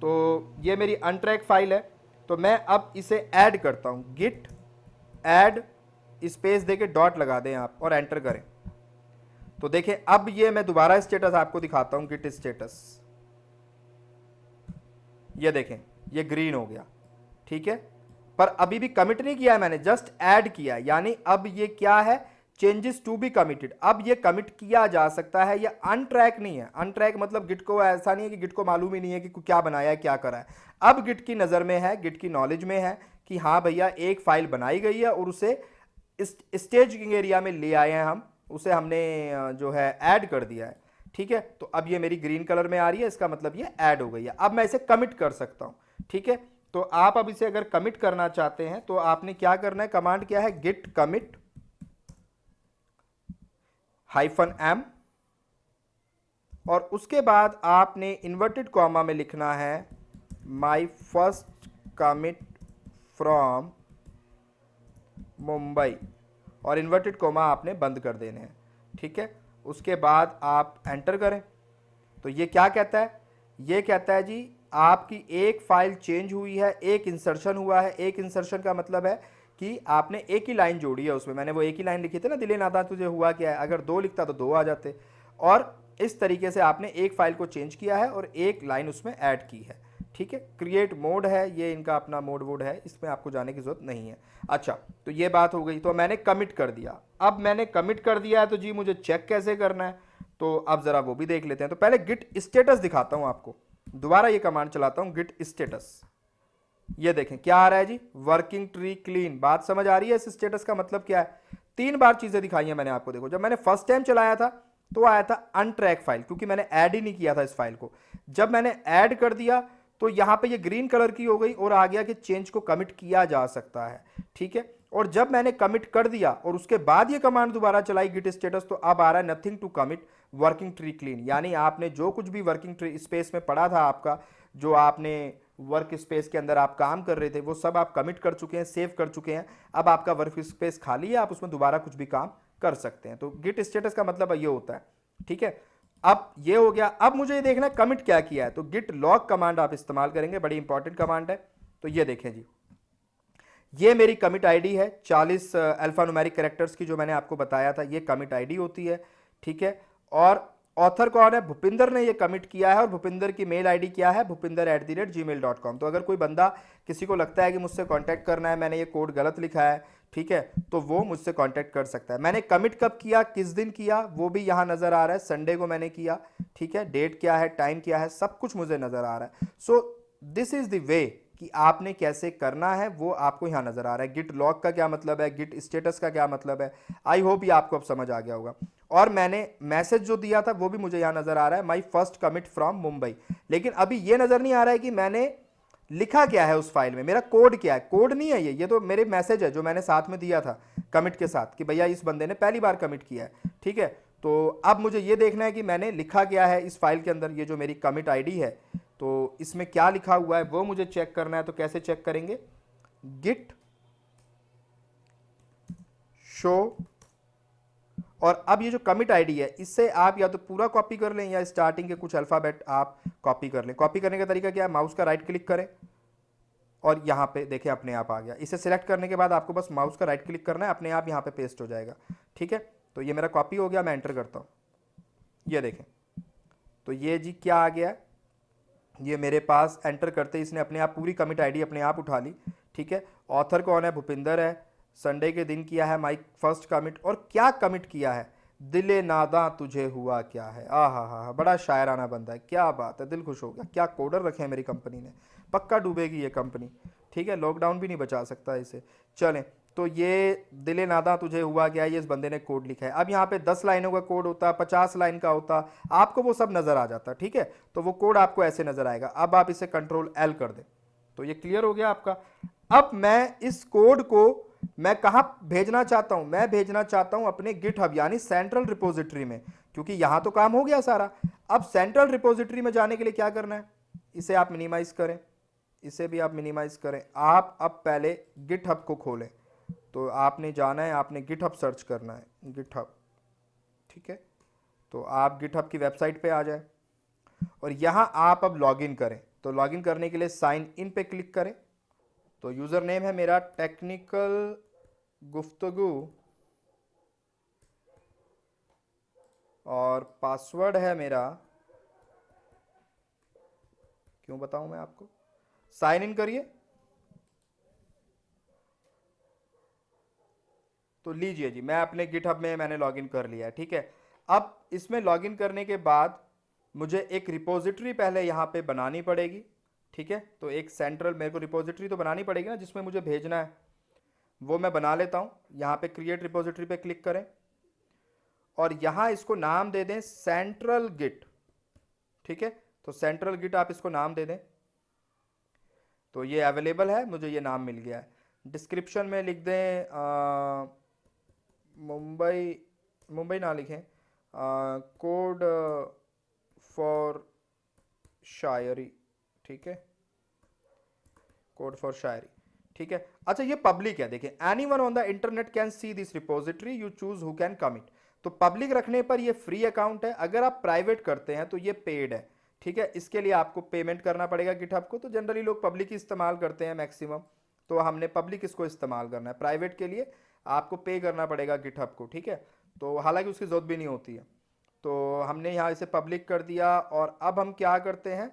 तो ये मेरी अनट्रैक फाइल है। तो मैं अब इसे ऐड करता हूं, गिट ऐड स्पेस देके डॉट लगा दें आप और एंटर करें। तो देखें अब ये मैं दोबारा स्टेटस आपको दिखाता हूं, गिट स्टेटस। ये देखें ये ग्रीन हो गया, ठीक है। पर अभी भी कमिट नहीं किया है मैंने, जस्ट ऐड किया है। यानी अब ये क्या है, चेंजेस टू बी कमिटेड। अब ये कमिट किया जा सकता है, ये अनट्रैक नहीं है। अनट्रैक मतलब गिट को ऐसा नहीं है कि गिट को मालूम ही नहीं है कि क्या बनाया है क्या करा है। अब गिट की नज़र में है, गिट की नॉलेज में है कि हाँ भैया एक फाइल बनाई गई है और उसे स्टेजिंग एरिया में ले आए हैं हम, उसे हमने जो है ऐड कर दिया है, ठीक है। तो अब ये मेरी ग्रीन कलर में आ रही है, इसका मतलब ये ऐड हो गई है। अब मैं इसे कमिट कर सकता हूं, ठीक है। तो आप अब इसे अगर कमिट करना चाहते हैं तो आपने क्या करना है, कमांड क्या है, गिट कमिट -m, और उसके बाद आपने इन्वर्टेड कॉमा में लिखना है माई फर्स्ट कमिट फ्रॉम मुंबई, और इन्वर्टेड कॉमा आपने बंद कर देने हैं, ठीक है। उसके बाद आप एंटर करें। तो ये क्या कहता है, ये कहता है जी आपकी एक फाइल चेंज हुई है, एक इंसर्शन हुआ है। एक इंसर्शन का मतलब है कि आपने एक ही लाइन जोड़ी है उसमें। मैंने वो एक ही लाइन लिखी थी ना, दिले नादा तुझे हुआ क्या है, अगर दो लिखता तो दो आ जाते। और इस तरीके से आपने एक फाइल को चेंज किया है और एक लाइन उसमें ऐड की है, ठीक है। क्रिएट मोड है ये इनका अपना मोड है, इसमें आपको जाने की जरूरत नहीं है। अच्छा, तो ये बात हो गई। तो मैंने कमिट कर दिया। अब मैंने कमिट कर दिया है तो जी मुझे चेक कैसे करना है, तो अब जरा वो भी देख लेते हैं। तो पहले गिट स्टेटस दिखाता हूं आपको, दोबारा ये कमांड चलाता हूं, गिट स्टेटस। ये देखें क्या आ रहा है जी, वर्किंग ट्री क्लीन। बात समझ आ रही है इस स्टेटस का मतलब क्या है? 3 बार चीजें दिखाई हैं मैंने आपको। देखो जब मैंने फर्स्ट टाइम चलाया था तो आया था अनट्रैक फाइल, क्योंकि मैंने ऐड ही नहीं किया था इस फाइल को। जब मैंने ऐड कर दिया तो यहां पे ये ग्रीन कलर की हो गई और आ गया कि चेंज को कमिट किया जा सकता है, ठीक है। और जब मैंने कमिट कर दिया और उसके बाद ये कमांड दोबारा चलाई गिट स्टेटस, तो अब आ रहा है nothing to commit working tree clean. यानी आपने जो कुछ भी वर्किंग ट्री स्पेस में पड़ा था आपका, जो आपने वर्क स्पेस के अंदर आप काम कर रहे थे, वो सब आप कमिट कर चुके हैं, सेव कर चुके हैं। अब आपका वर्क स्पेस खाली है, आप उसमें दोबारा कुछ भी काम कर सकते हैं। तो गिट स्टेटस का मतलब ये होता है, ठीक है। अब ये हो गया। अब मुझे ये देखना है कमिट क्या किया है, तो गिट लॉग कमांड आप इस्तेमाल करेंगे, बड़ी इंपॉर्टेंट कमांड है। तो ये देखें जी, ये मेरी कमिट आईडी है 40 अल्फा न्यूमेरिक कैरेक्टर्स की, जो मैंने आपको बताया था, ये कमिट आईडी होती है, ठीक है। और ऑथर कौन है, भूपिंदर ने ये कमिट किया है, और भूपिंदर की मेल आईडी क्या है, bhupinder@gmail.com। तो अगर कोई बंदा, किसी को लगता है कि मुझसे कांटेक्ट करना है, मैंने ये कोड गलत लिखा है, ठीक है, तो वो मुझसे कांटेक्ट कर सकता है। मैंने कमिट कब किया, किस दिन किया, वो भी यहां नजर आ रहा है, संडे को मैंने किया, ठीक है। डेट क्या है, टाइम क्या है, सब कुछ मुझे नजर आ रहा है। सो दिस इज द वे कि आपने कैसे करना है, वो आपको यहां नजर आ रहा है। गिट लॉग का क्या मतलब है, गिट स्टेटस का क्या मतलब है, आई होप ये आपको अब समझ आ गया होगा। और मैंने मैसेज जो दिया था वो भी मुझे यहां नजर आ रहा है, माई फर्स्ट कमिट फ्रॉम मुंबई। लेकिन अभी ये नजर नहीं आ रहा है कि मैंने लिखा क्या है उस फाइल में, मेरा कोड क्या है। कोड नहीं है ये तो मेरे मैसेज है जो मैंने साथ में दिया था कमिट के साथ, कि भैया इस बंदे ने पहली बार कमिट किया है, ठीक है। तो अब मुझे ये देखना है कि मैंने लिखा क्या है इस फाइल के अंदर, ये जो मेरी कमिट आईडी है, तो इसमें क्या लिखा हुआ है वो मुझे चेक करना है। तो कैसे चेक करेंगे, गिट शो, और अब ये जो कमिट आईडी है, इससे आप या तो पूरा कॉपी कर लें या स्टार्टिंग के कुछ अल्फाबेट आप कॉपी कर लें। कॉपी करने का तरीका क्या है, माउस का राइट क्लिक करें और यहाँ पे देखें अपने आप आ गया। इसे सिलेक्ट करने के बाद आपको बस माउस का राइट क्लिक करना है, अपने आप यहाँ पे पेस्ट हो जाएगा। ठीक है, तो ये मेरा कॉपी हो गया, मैं एंटर करता हूँ, ये देखें, तो ये जी क्या आ गया, ये मेरे पास एंटर करते ही इसने अपने आप पूरी कमिट आईडी अपने आप उठा ली। ठीक है, ऑथर कौन है, भूपिंदर है, संडे के दिन किया है माई फर्स्ट कमिट, और क्या कमिट किया है, दिले नादा तुझे हुआ क्या है। आ हा, बड़ा शायराना बंदा है, क्या बात है, दिल खुश हो गया। क्या कोडर रखे हैं मेरी कंपनी ने, पक्का डूबेगी ये कंपनी। ठीक है, लॉकडाउन भी नहीं बचा सकता इसे। चलें, तो ये दिले नादा तुझे हुआ क्या, ये इस बंदे ने कोड लिखा है। अब यहाँ पे 10 लाइनों का कोड होता, 50 लाइन का होता, आपको वो सब नजर आ जाता। ठीक है, तो वो कोड आपको ऐसे नजर आएगा। अब आप इसे कंट्रोल एल कर दें, तो ये क्लियर हो गया आपका। अब मैं इस कोड को मैं कहां भेजना चाहता हूं, मैं भेजना चाहता हूं अपने गिटहब यानी सेंट्रल रिपोजिटरी में, क्योंकि यहां तो काम हो गया सारा। अब सेंट्रल रिपोजिटरी में जाने के लिए क्या करना है, इसे आप मिनिमाइज करें, इसे भी आप मिनिमाइज करें। आप अब पहले गिटहब को खोलें, तो आपने जाना है, आपने गिटहब सर्च करना है, गिटहब। ठीक है, तो आप गिटहब की वेबसाइट पे आ जाए और यहां आप अब लॉगिन करें। तो लॉगिन करने के लिए साइन इन पे क्लिक करें। तो यूजर नेम है मेरा टेक्निकल गुफ्तगू और पासवर्ड है मेरा, क्यों बताऊं मैं आपको, साइन इन करिए। तो लीजिए जी, मैं अपने गिटहब में मैंने लॉगिन कर लिया है। ठीक है, अब इसमें लॉगिन करने के बाद मुझे एक रिपोजिटरी पहले यहाँ पे बनानी पड़ेगी। ठीक है, तो एक सेंट्रल मेरे को रिपोजिटरी तो बनानी पड़ेगी ना जिसमें मुझे भेजना है, वो मैं बना लेता हूँ। यहाँ पे क्रिएट रिपोजिटरी पे क्लिक करें और यहाँ इसको नाम दे दें सेंट्रल गिट। ठीक है, तो सेंट्रल गिट आप इसको नाम दे दें, तो ये अवेलेबल है, मुझे ये नाम मिल गया है। डिस्क्रिप्शन में लिख दें मुंबई, मुंबई ना लिखें, कोड फॉर शायरी। ठीक है, कोड फॉर शायरी। ठीक है, अच्छा ये पब्लिक है, देखिए anyone on the internet can see this repository, you choose who can commit. तो पब्लिक रखने पर ये फ्री अकाउंट है, अगर आप प्राइवेट करते हैं तो ये पेड है। ठीक है, इसके लिए आपको पेमेंट करना पड़ेगा गिटहब को। तो जनरली लोग पब्लिक ही इस्तेमाल करते हैं मैक्सिमम, तो हमने पब्लिक इसको इस्तेमाल करना है। प्राइवेट के लिए आपको पे करना पड़ेगा गिटहब को। ठीक है, तो हालांकि उसकी जरूरत भी नहीं होती है। तो हमने यहाँ इसे पब्लिक कर दिया और अब हम क्या करते हैं,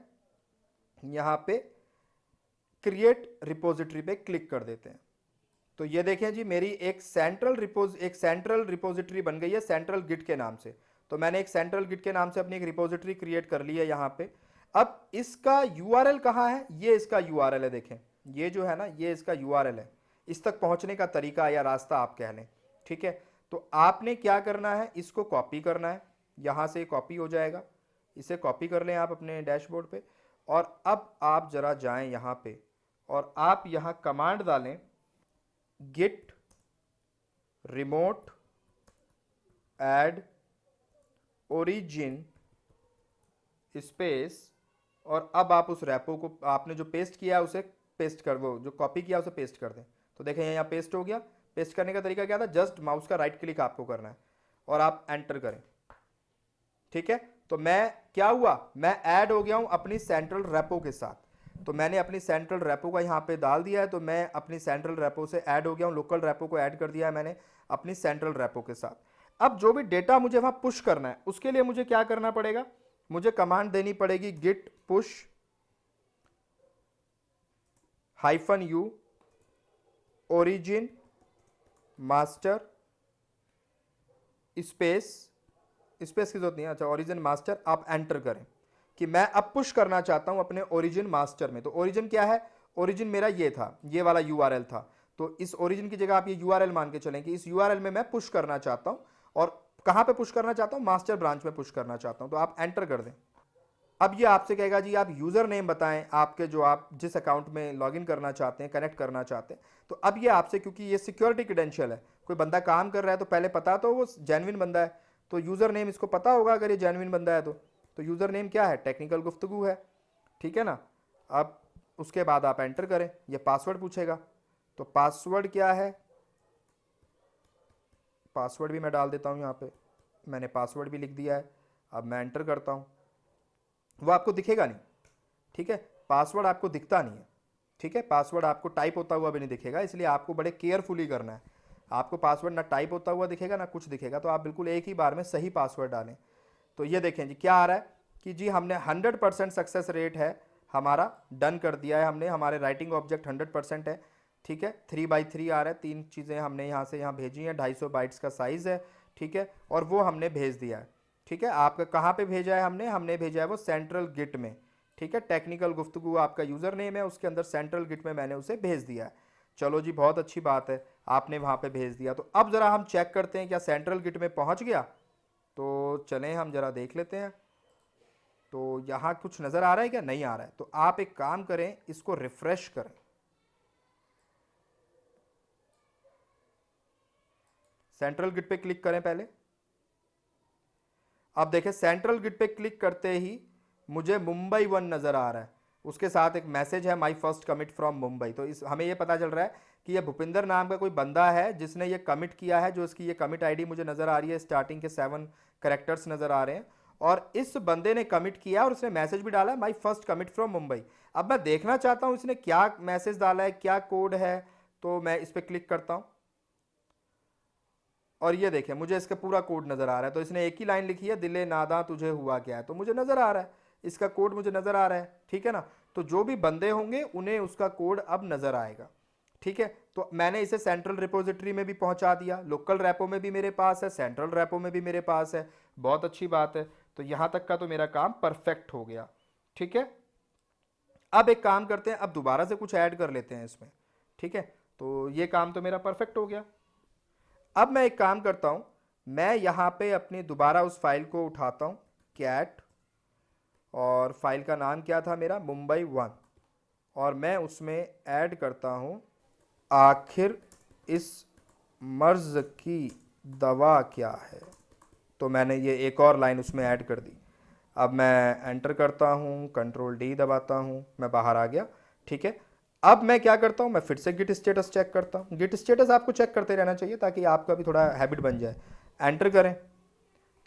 यहाँ पे क्रिएट रिपोजिटरी पे क्लिक कर देते हैं। तो ये देखें जी, मेरी एक सेंट्रल रिपोजिटरी बन गई है सेंट्रल गिट के नाम से। तो मैंने एक सेंट्रल गिट के नाम से अपनी एक रिपोजिटरी क्रिएट कर ली है यहाँ पे। अब इसका यूआरएल कहाँ है, ये इसका यूआरएल है, देखें ये जो है ना, ये इसका यूआरएल है, इस तक पहुंचने का तरीका या रास्ता आप कह लें। ठीक है, तो आपने क्या करना है, इसको कॉपी करना है, यहाँ से कॉपी हो जाएगा, इसे कॉपी कर लें आप अपने डैशबोर्ड पे। और अब आप जरा जाएं यहाँ पे और आप यहाँ कमांड डालें git remote add origin space, और अब आप उस रैपो को आपने जो पेस्ट किया है उसे पेस्ट कर, वो जो कॉपी किया उसे पेस्ट कर दें। तो देखें यहाँ पेस्ट हो गया। पेस्ट करने का तरीका क्या था, जस्ट माउस का राइट क्लिक आपको करना है और आप एंटर करें। ठीक है, तो मैं क्या हुआ, मैं ऐड हो गया हूं अपनी सेंट्रल रेपो के साथ। तो मैंने अपनी सेंट्रल रेपो का यहाँ पे डाल दिया है, तो मैं अपनी सेंट्रल रेपो से ऐड हो गया हूँ, लोकल रेपो को ऐड कर दिया है मैंने अपनी सेंट्रल रेपो के साथ। अब जो भी डेटा मुझे वहाँ पुश करना है उसके लिए मुझे क्या करना पड़ेगा, मुझे कमांड देनी पड़ेगी git push -u origin master space की जरूरत नहीं है, अच्छा ओरिजिन मास्टर आप एंटर करें कि मैं अब पुश करना चाहता हूं अपने ओरिजिन मास्टर में। तो ओरिजिन क्या है, ओरिजिन मेरा ये था, ये वाला यूआरएल था। तो इस ओरिजिन की जगह आप ये यूआरएल मान के चलें कि इस यूआरएल में मैं पुश करना चाहता हूं, और कहां पे पुश करना चाहता हूं, मास्टर ब्रांच में पुश करना चाहता हूं। तो आप एंटर कर दें। अब ये आपसे कहेगा जी आप यूजर नेम बताएं, आपके जो आप जिस अकाउंट में लॉगिन करना चाहते हैं, कनेक्ट करना चाहते हैं। तो अब ये आपसे, क्योंकि ये सिक्योरिटी क्रेडेंशियल है, कोई बंदा काम कर रहा है तो पहले पता तो वो जेन्युइन बंदा है, तो यूजर नेम इसको पता होगा अगर ये जेन्युइन बंदा है तो यूजर नेम क्या है, टेक्निकल गुफ्तगू है। ठीक है ना, अब उसके बाद आप एंटर करें, ये पासवर्ड पूछेगा। तो पासवर्ड क्या है, पासवर्ड भी मैं डाल देता हूं, यहाँ पे मैंने पासवर्ड भी लिख दिया है। अब मैं एंटर करता हूं, वो आपको दिखेगा नहीं। ठीक है, पासवर्ड आपको दिखता नहीं है, ठीक है, पासवर्ड आपको टाइप होता हुआ भी नहीं दिखेगा, इसलिए आपको बड़े केयरफुली करना है। आपको पासवर्ड ना टाइप होता हुआ दिखेगा ना कुछ दिखेगा, तो आप बिल्कुल एक ही बार में सही पासवर्ड डालें। तो ये देखें जी क्या आ रहा है कि जी हमने 100% सक्सेस रेट है हमारा, डन कर दिया है हमने, हमारे राइटिंग ऑब्जेक्ट 100% है। ठीक है, 3x3 आ रहा है, 3 चीज़ें हमने यहाँ से यहाँ भेजी हैं, 250 बाइट्स का साइज़ है। ठीक है, और वो हमने भेज दिया है। ठीक है, आपका कहाँ पे भेजा है हमने भेजा है वो सेंट्रल गिट में। ठीक है, टेक्निकल गुफ्तगू आपका यूज़र नेम है, उसके अंदर सेंट्रल गिट में मैंने उसे भेज दिया है। चलो जी, बहुत अच्छी बात है, आपने वहाँ पे भेज दिया। तो अब ज़रा हम चेक करते हैं क्या सेंट्रल गिट में पहुँच गया। तो चलें हम ज़रा देख लेते हैं। तो यहाँ कुछ नज़र आ रहा है क्या? नहीं आ रहा है। तो आप एक काम करें, इसको रिफ्रेश करें। सेंट्रल गिट पे क्लिक करें पहले। अब देखें सेंट्रल गिट पे क्लिक करते ही मुझे मुंबई 1 नज़र आ रहा है, उसके साथ एक मैसेज है माई फर्स्ट कमिट फ्रॉम मुंबई। तो इस हमें ये पता चल रहा है कि ये भूपिंदर नाम का कोई बंदा है जिसने ये कमिट किया है। जो इसकी ये कमिट आईडी मुझे नज़र आ रही है, स्टार्टिंग के 7 कैरेक्टर्स नज़र आ रहे हैं, और इस बंदे ने कमिट किया और उसने मैसेज भी डाला है माई फर्स्ट कमिट फ्रॉम मुंबई। अब मैं देखना चाहता हूँ इसने क्या मैसेज डाला है, क्या कोड है। तो मैं इस पर क्लिक करता हूँ और ये देखें मुझे इसका पूरा कोड नज़र आ रहा है। तो इसने एक ही लाइन लिखी है, दिले नादा तुझे हुआ क्या है, तो मुझे नज़र आ रहा है, इसका कोड मुझे नज़र आ रहा है। ठीक है ना, तो जो भी बंदे होंगे उन्हें उसका कोड अब नज़र आएगा। ठीक है, तो मैंने इसे सेंट्रल रिपोजिटरी में भी पहुंचा दिया, लोकल रैपो में भी मेरे पास है, सेंट्रल रैपो में भी मेरे पास है। बहुत अच्छी बात है। तो यहाँ तक का तो मेरा काम परफेक्ट हो गया। ठीक है, अब एक काम करते हैं, अब दोबारा से कुछ ऐड कर लेते हैं इसमें। ठीक है, तो ये काम तो मेरा परफेक्ट हो गया। अब मैं एक काम करता हूं, मैं यहां पे अपनी दोबारा उस फाइल को उठाता हूं, कैट, और फाइल का नाम क्या था मेरा, मुंबई 1, और मैं उसमें ऐड करता हूं आखिर इस मर्ज की दवा क्या है। तो मैंने ये एक और लाइन उसमें ऐड कर दी। अब मैं एंटर करता हूं, कंट्रोल डी दबाता हूं, मैं बाहर आ गया। ठीक है, अब मैं क्या करता हूं, मैं फिर से गिट स्टेटस चेक करता हूं। गिट स्टेटस आपको चेक करते रहना चाहिए ताकि आपका भी थोड़ा हैबिट बन जाए। एंटर करें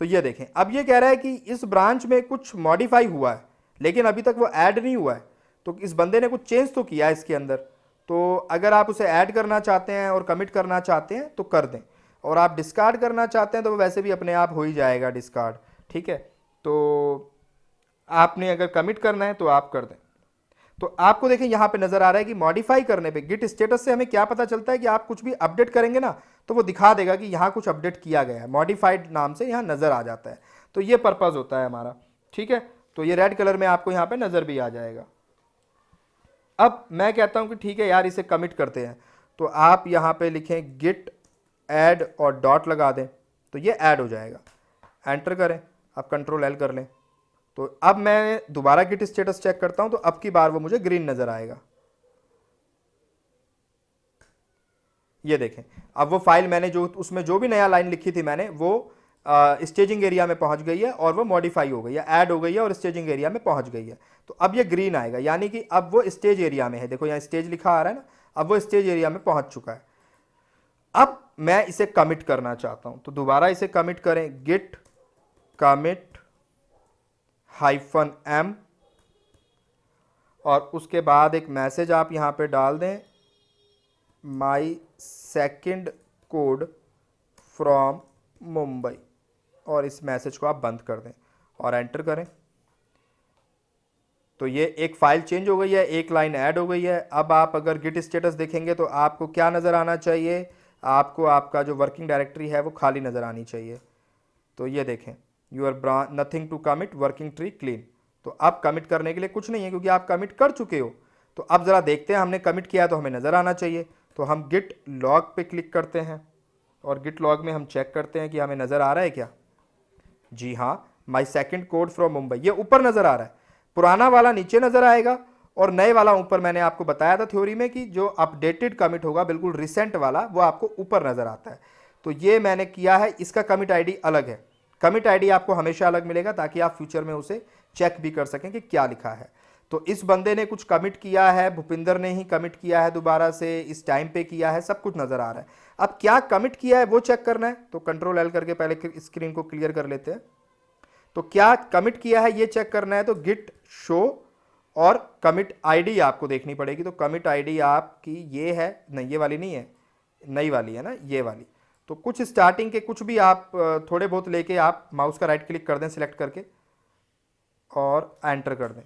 तो ये देखें, अब ये कह रहा है कि इस ब्रांच में कुछ मॉडिफाई हुआ है, लेकिन अभी तक वो ऐड नहीं हुआ है। तो इस बंदे ने कुछ चेंज तो किया है इसके अंदर। तो अगर आप उसे ऐड करना चाहते हैं और कमिट करना चाहते हैं तो कर दें, और आप डिस्कार्ड करना चाहते हैं तो वो वैसे भी अपने आप हो ही जाएगा डिस्कार्ड। ठीक है, तो आपने अगर कमिट करना है तो आप कर दें। तो आपको देखें यहां पे नजर आ रहा है कि मॉडिफाई करने पे गिट स्टेटस से हमें क्या पता चलता है कि आप कुछ भी अपडेट करेंगे ना तो वो दिखा देगा कि यहां कुछ अपडेट किया गया है, मॉडिफाइड नाम से यहां नजर आ जाता है। तो ये पर्पज होता है हमारा। ठीक है, तो ये रेड कलर में आपको यहां पे नजर भी आ जाएगा। अब मैं कहता हूं कि ठीक है यार, इसे कमिट करते हैं। तो आप यहां पे लिखें गिट ऐड और डॉट लगा दें, तो ये ऐड हो जाएगा। एंटर करें, आप कंट्रोल एल कर लें। तो अब मैं दोबारा गिट स्टेटस चेक करता हूं, तो अब की बार वो मुझे ग्रीन नजर आएगा। ये देखें, अब वो फाइल मैंने जो उसमें जो भी नया लाइन लिखी थी मैंने, वो स्टेजिंग एरिया में पहुंच गई है और वो मॉडिफाई हो गई है, ऐड हो गई है और स्टेजिंग एरिया में पहुंच गई है। तो अब ये ग्रीन आएगा, यानी कि अब वो स्टेज एरिया में है। देखो यहाँ स्टेज लिखा आ रहा है ना, अब वो स्टेज एरिया में पहुंच चुका है। अब मैं इसे कमिट करना चाहता हूं, तो दोबारा इसे कमिट करें, गिट कमिट -m, और उसके बाद एक मैसेज आप यहां पे डाल दें, माई सेकंड कोड फ्रॉम मुंबई, और इस मैसेज को आप बंद कर दें और एंटर करें। तो ये एक फाइल चेंज हो गई है, एक लाइन ऐड हो गई है। अब आप अगर गिट स्टेटस देखेंगे तो आपको क्या नज़र आना चाहिए, आपको आपका जो वर्किंग डायरेक्टरी है वो खाली नज़र आनी चाहिए। तो ये देखें, your nothing to commit, working tree clean. तो अब कमिट करने के लिए कुछ नहीं है क्योंकि आप कमिट कर चुके हो। तो अब ज़रा देखते हैं, हमने कमिट किया तो हमें नज़र आना चाहिए। तो हम गिट लॉग पे क्लिक करते हैं और गिट लॉग में हम चेक करते हैं कि हमें नज़र आ रहा है क्या। जी हाँ, माई सेकंड कोड फ्रॉम मुंबई, ये ऊपर नज़र आ रहा है। पुराना वाला नीचे नज़र आएगा और नए वाला ऊपर। मैंने आपको बताया था थ्योरी में कि जो अपडेटेड कमिट होगा, बिल्कुल रिसेंट वाला, वो आपको ऊपर नज़र आता है। तो ये मैंने किया है, इसका कमिट आईडी अलग है। कमिट आईडी आपको हमेशा अलग मिलेगा ताकि आप फ्यूचर में उसे चेक भी कर सकें कि क्या लिखा है। तो इस बंदे ने कुछ कमिट किया है, भूपिंदर ने ही कमिट किया है, दोबारा से इस टाइम पे किया है, सब कुछ नज़र आ रहा है। अब क्या कमिट किया है वो चेक करना है, तो कंट्रोल एल करके पहले स्क्रीन को क्लियर कर लेते हैं। तो क्या कमिट किया है ये चेक करना है, तो गिट शो और कमिट आईडी आपको देखनी पड़ेगी। तो कमिट आईडी आपकी ये है, नहीं ये वाली नहीं है, नई वाली है ना, ये वाली। तो कुछ स्टार्टिंग के कुछ भी आप थोड़े बहुत लेके आप माउस का राइट क्लिक कर दें सिलेक्ट करके और एंटर कर दें।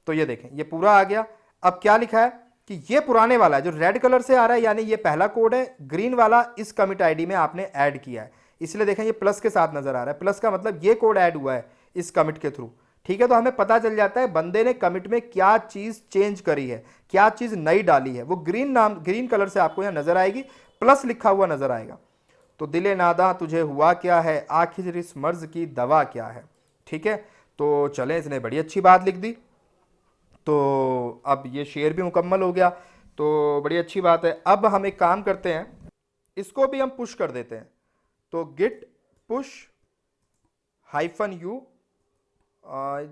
तो ये देखें ये पूरा आ गया। अब क्या लिखा है कि ये पुराने वाला है जो रेड कलर से आ रहा है, यानी ये पहला कोड है। ग्रीन वाला इस कमिट आईडी में आपने ऐड किया है, इसलिए देखें ये प्लस के साथ नजर आ रहा है। प्लस का मतलब ये कोड ऐड हुआ है इस कमिट के थ्रू। ठीक है, तो हमें पता चल जाता है बंदे ने कमिट में क्या चीज चेंज करी है, क्या चीज नई डाली है। वो ग्रीन कलर से आपको यहां नजर आएगी, प्लस लिखा हुआ नजर आएगा। तो दिले नादा तुझे हुआ क्या है, आखिर इस मर्ज की दवा क्या है। ठीक है, तो चलें, इसने बड़ी अच्छी बात लिख दी। तो अब ये शेर भी मुकम्मल हो गया, तो बड़ी अच्छी बात है। अब हम एक काम करते हैं, इसको भी हम पुश कर देते हैं। तो गिट पुश -u,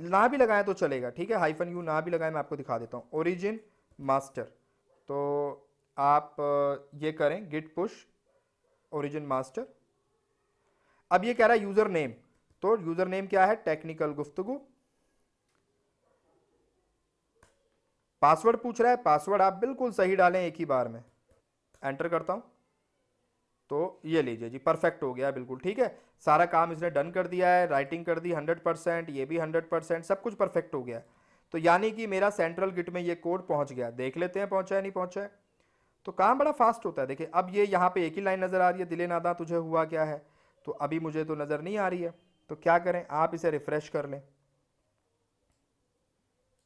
ना भी लगाएं तो चलेगा। ठीक है, -u ना भी लगाएं, मैं आपको दिखा देता हूं। ओरिजिन मास्टर, तो आप ये करें गिट पुश ओरिजिन मास्टर। अब ये कह रहा है यूजर नेम, तो यूजर नेम क्या है, टेक्निकल गुफ्तगू। पासवर्ड पूछ रहा है, पासवर्ड आप बिल्कुल सही डालें एक ही बार में। एंटर करता हूं, तो ये लीजिए जी, परफेक्ट हो गया बिल्कुल। ठीक है, सारा काम इसने डन कर दिया है, राइटिंग कर दी 100%, ये भी 100%, सब कुछ परफेक्ट हो गया है। तो यानी कि मेरा सेंट्रल गिट में ये कोड पहुंच गया। देख लेते हैं पहुंचा है नहीं पहुंचा है। तो काम बड़ा फास्ट होता है। देखिए अब ये यहाँ पे एक ही लाइन नजर आ रही है, दिले नादा तुझे हुआ क्या है। तो अभी मुझे तो नजर नहीं आ रही है, तो क्या करें, आप इसे रिफ्रेश कर लें।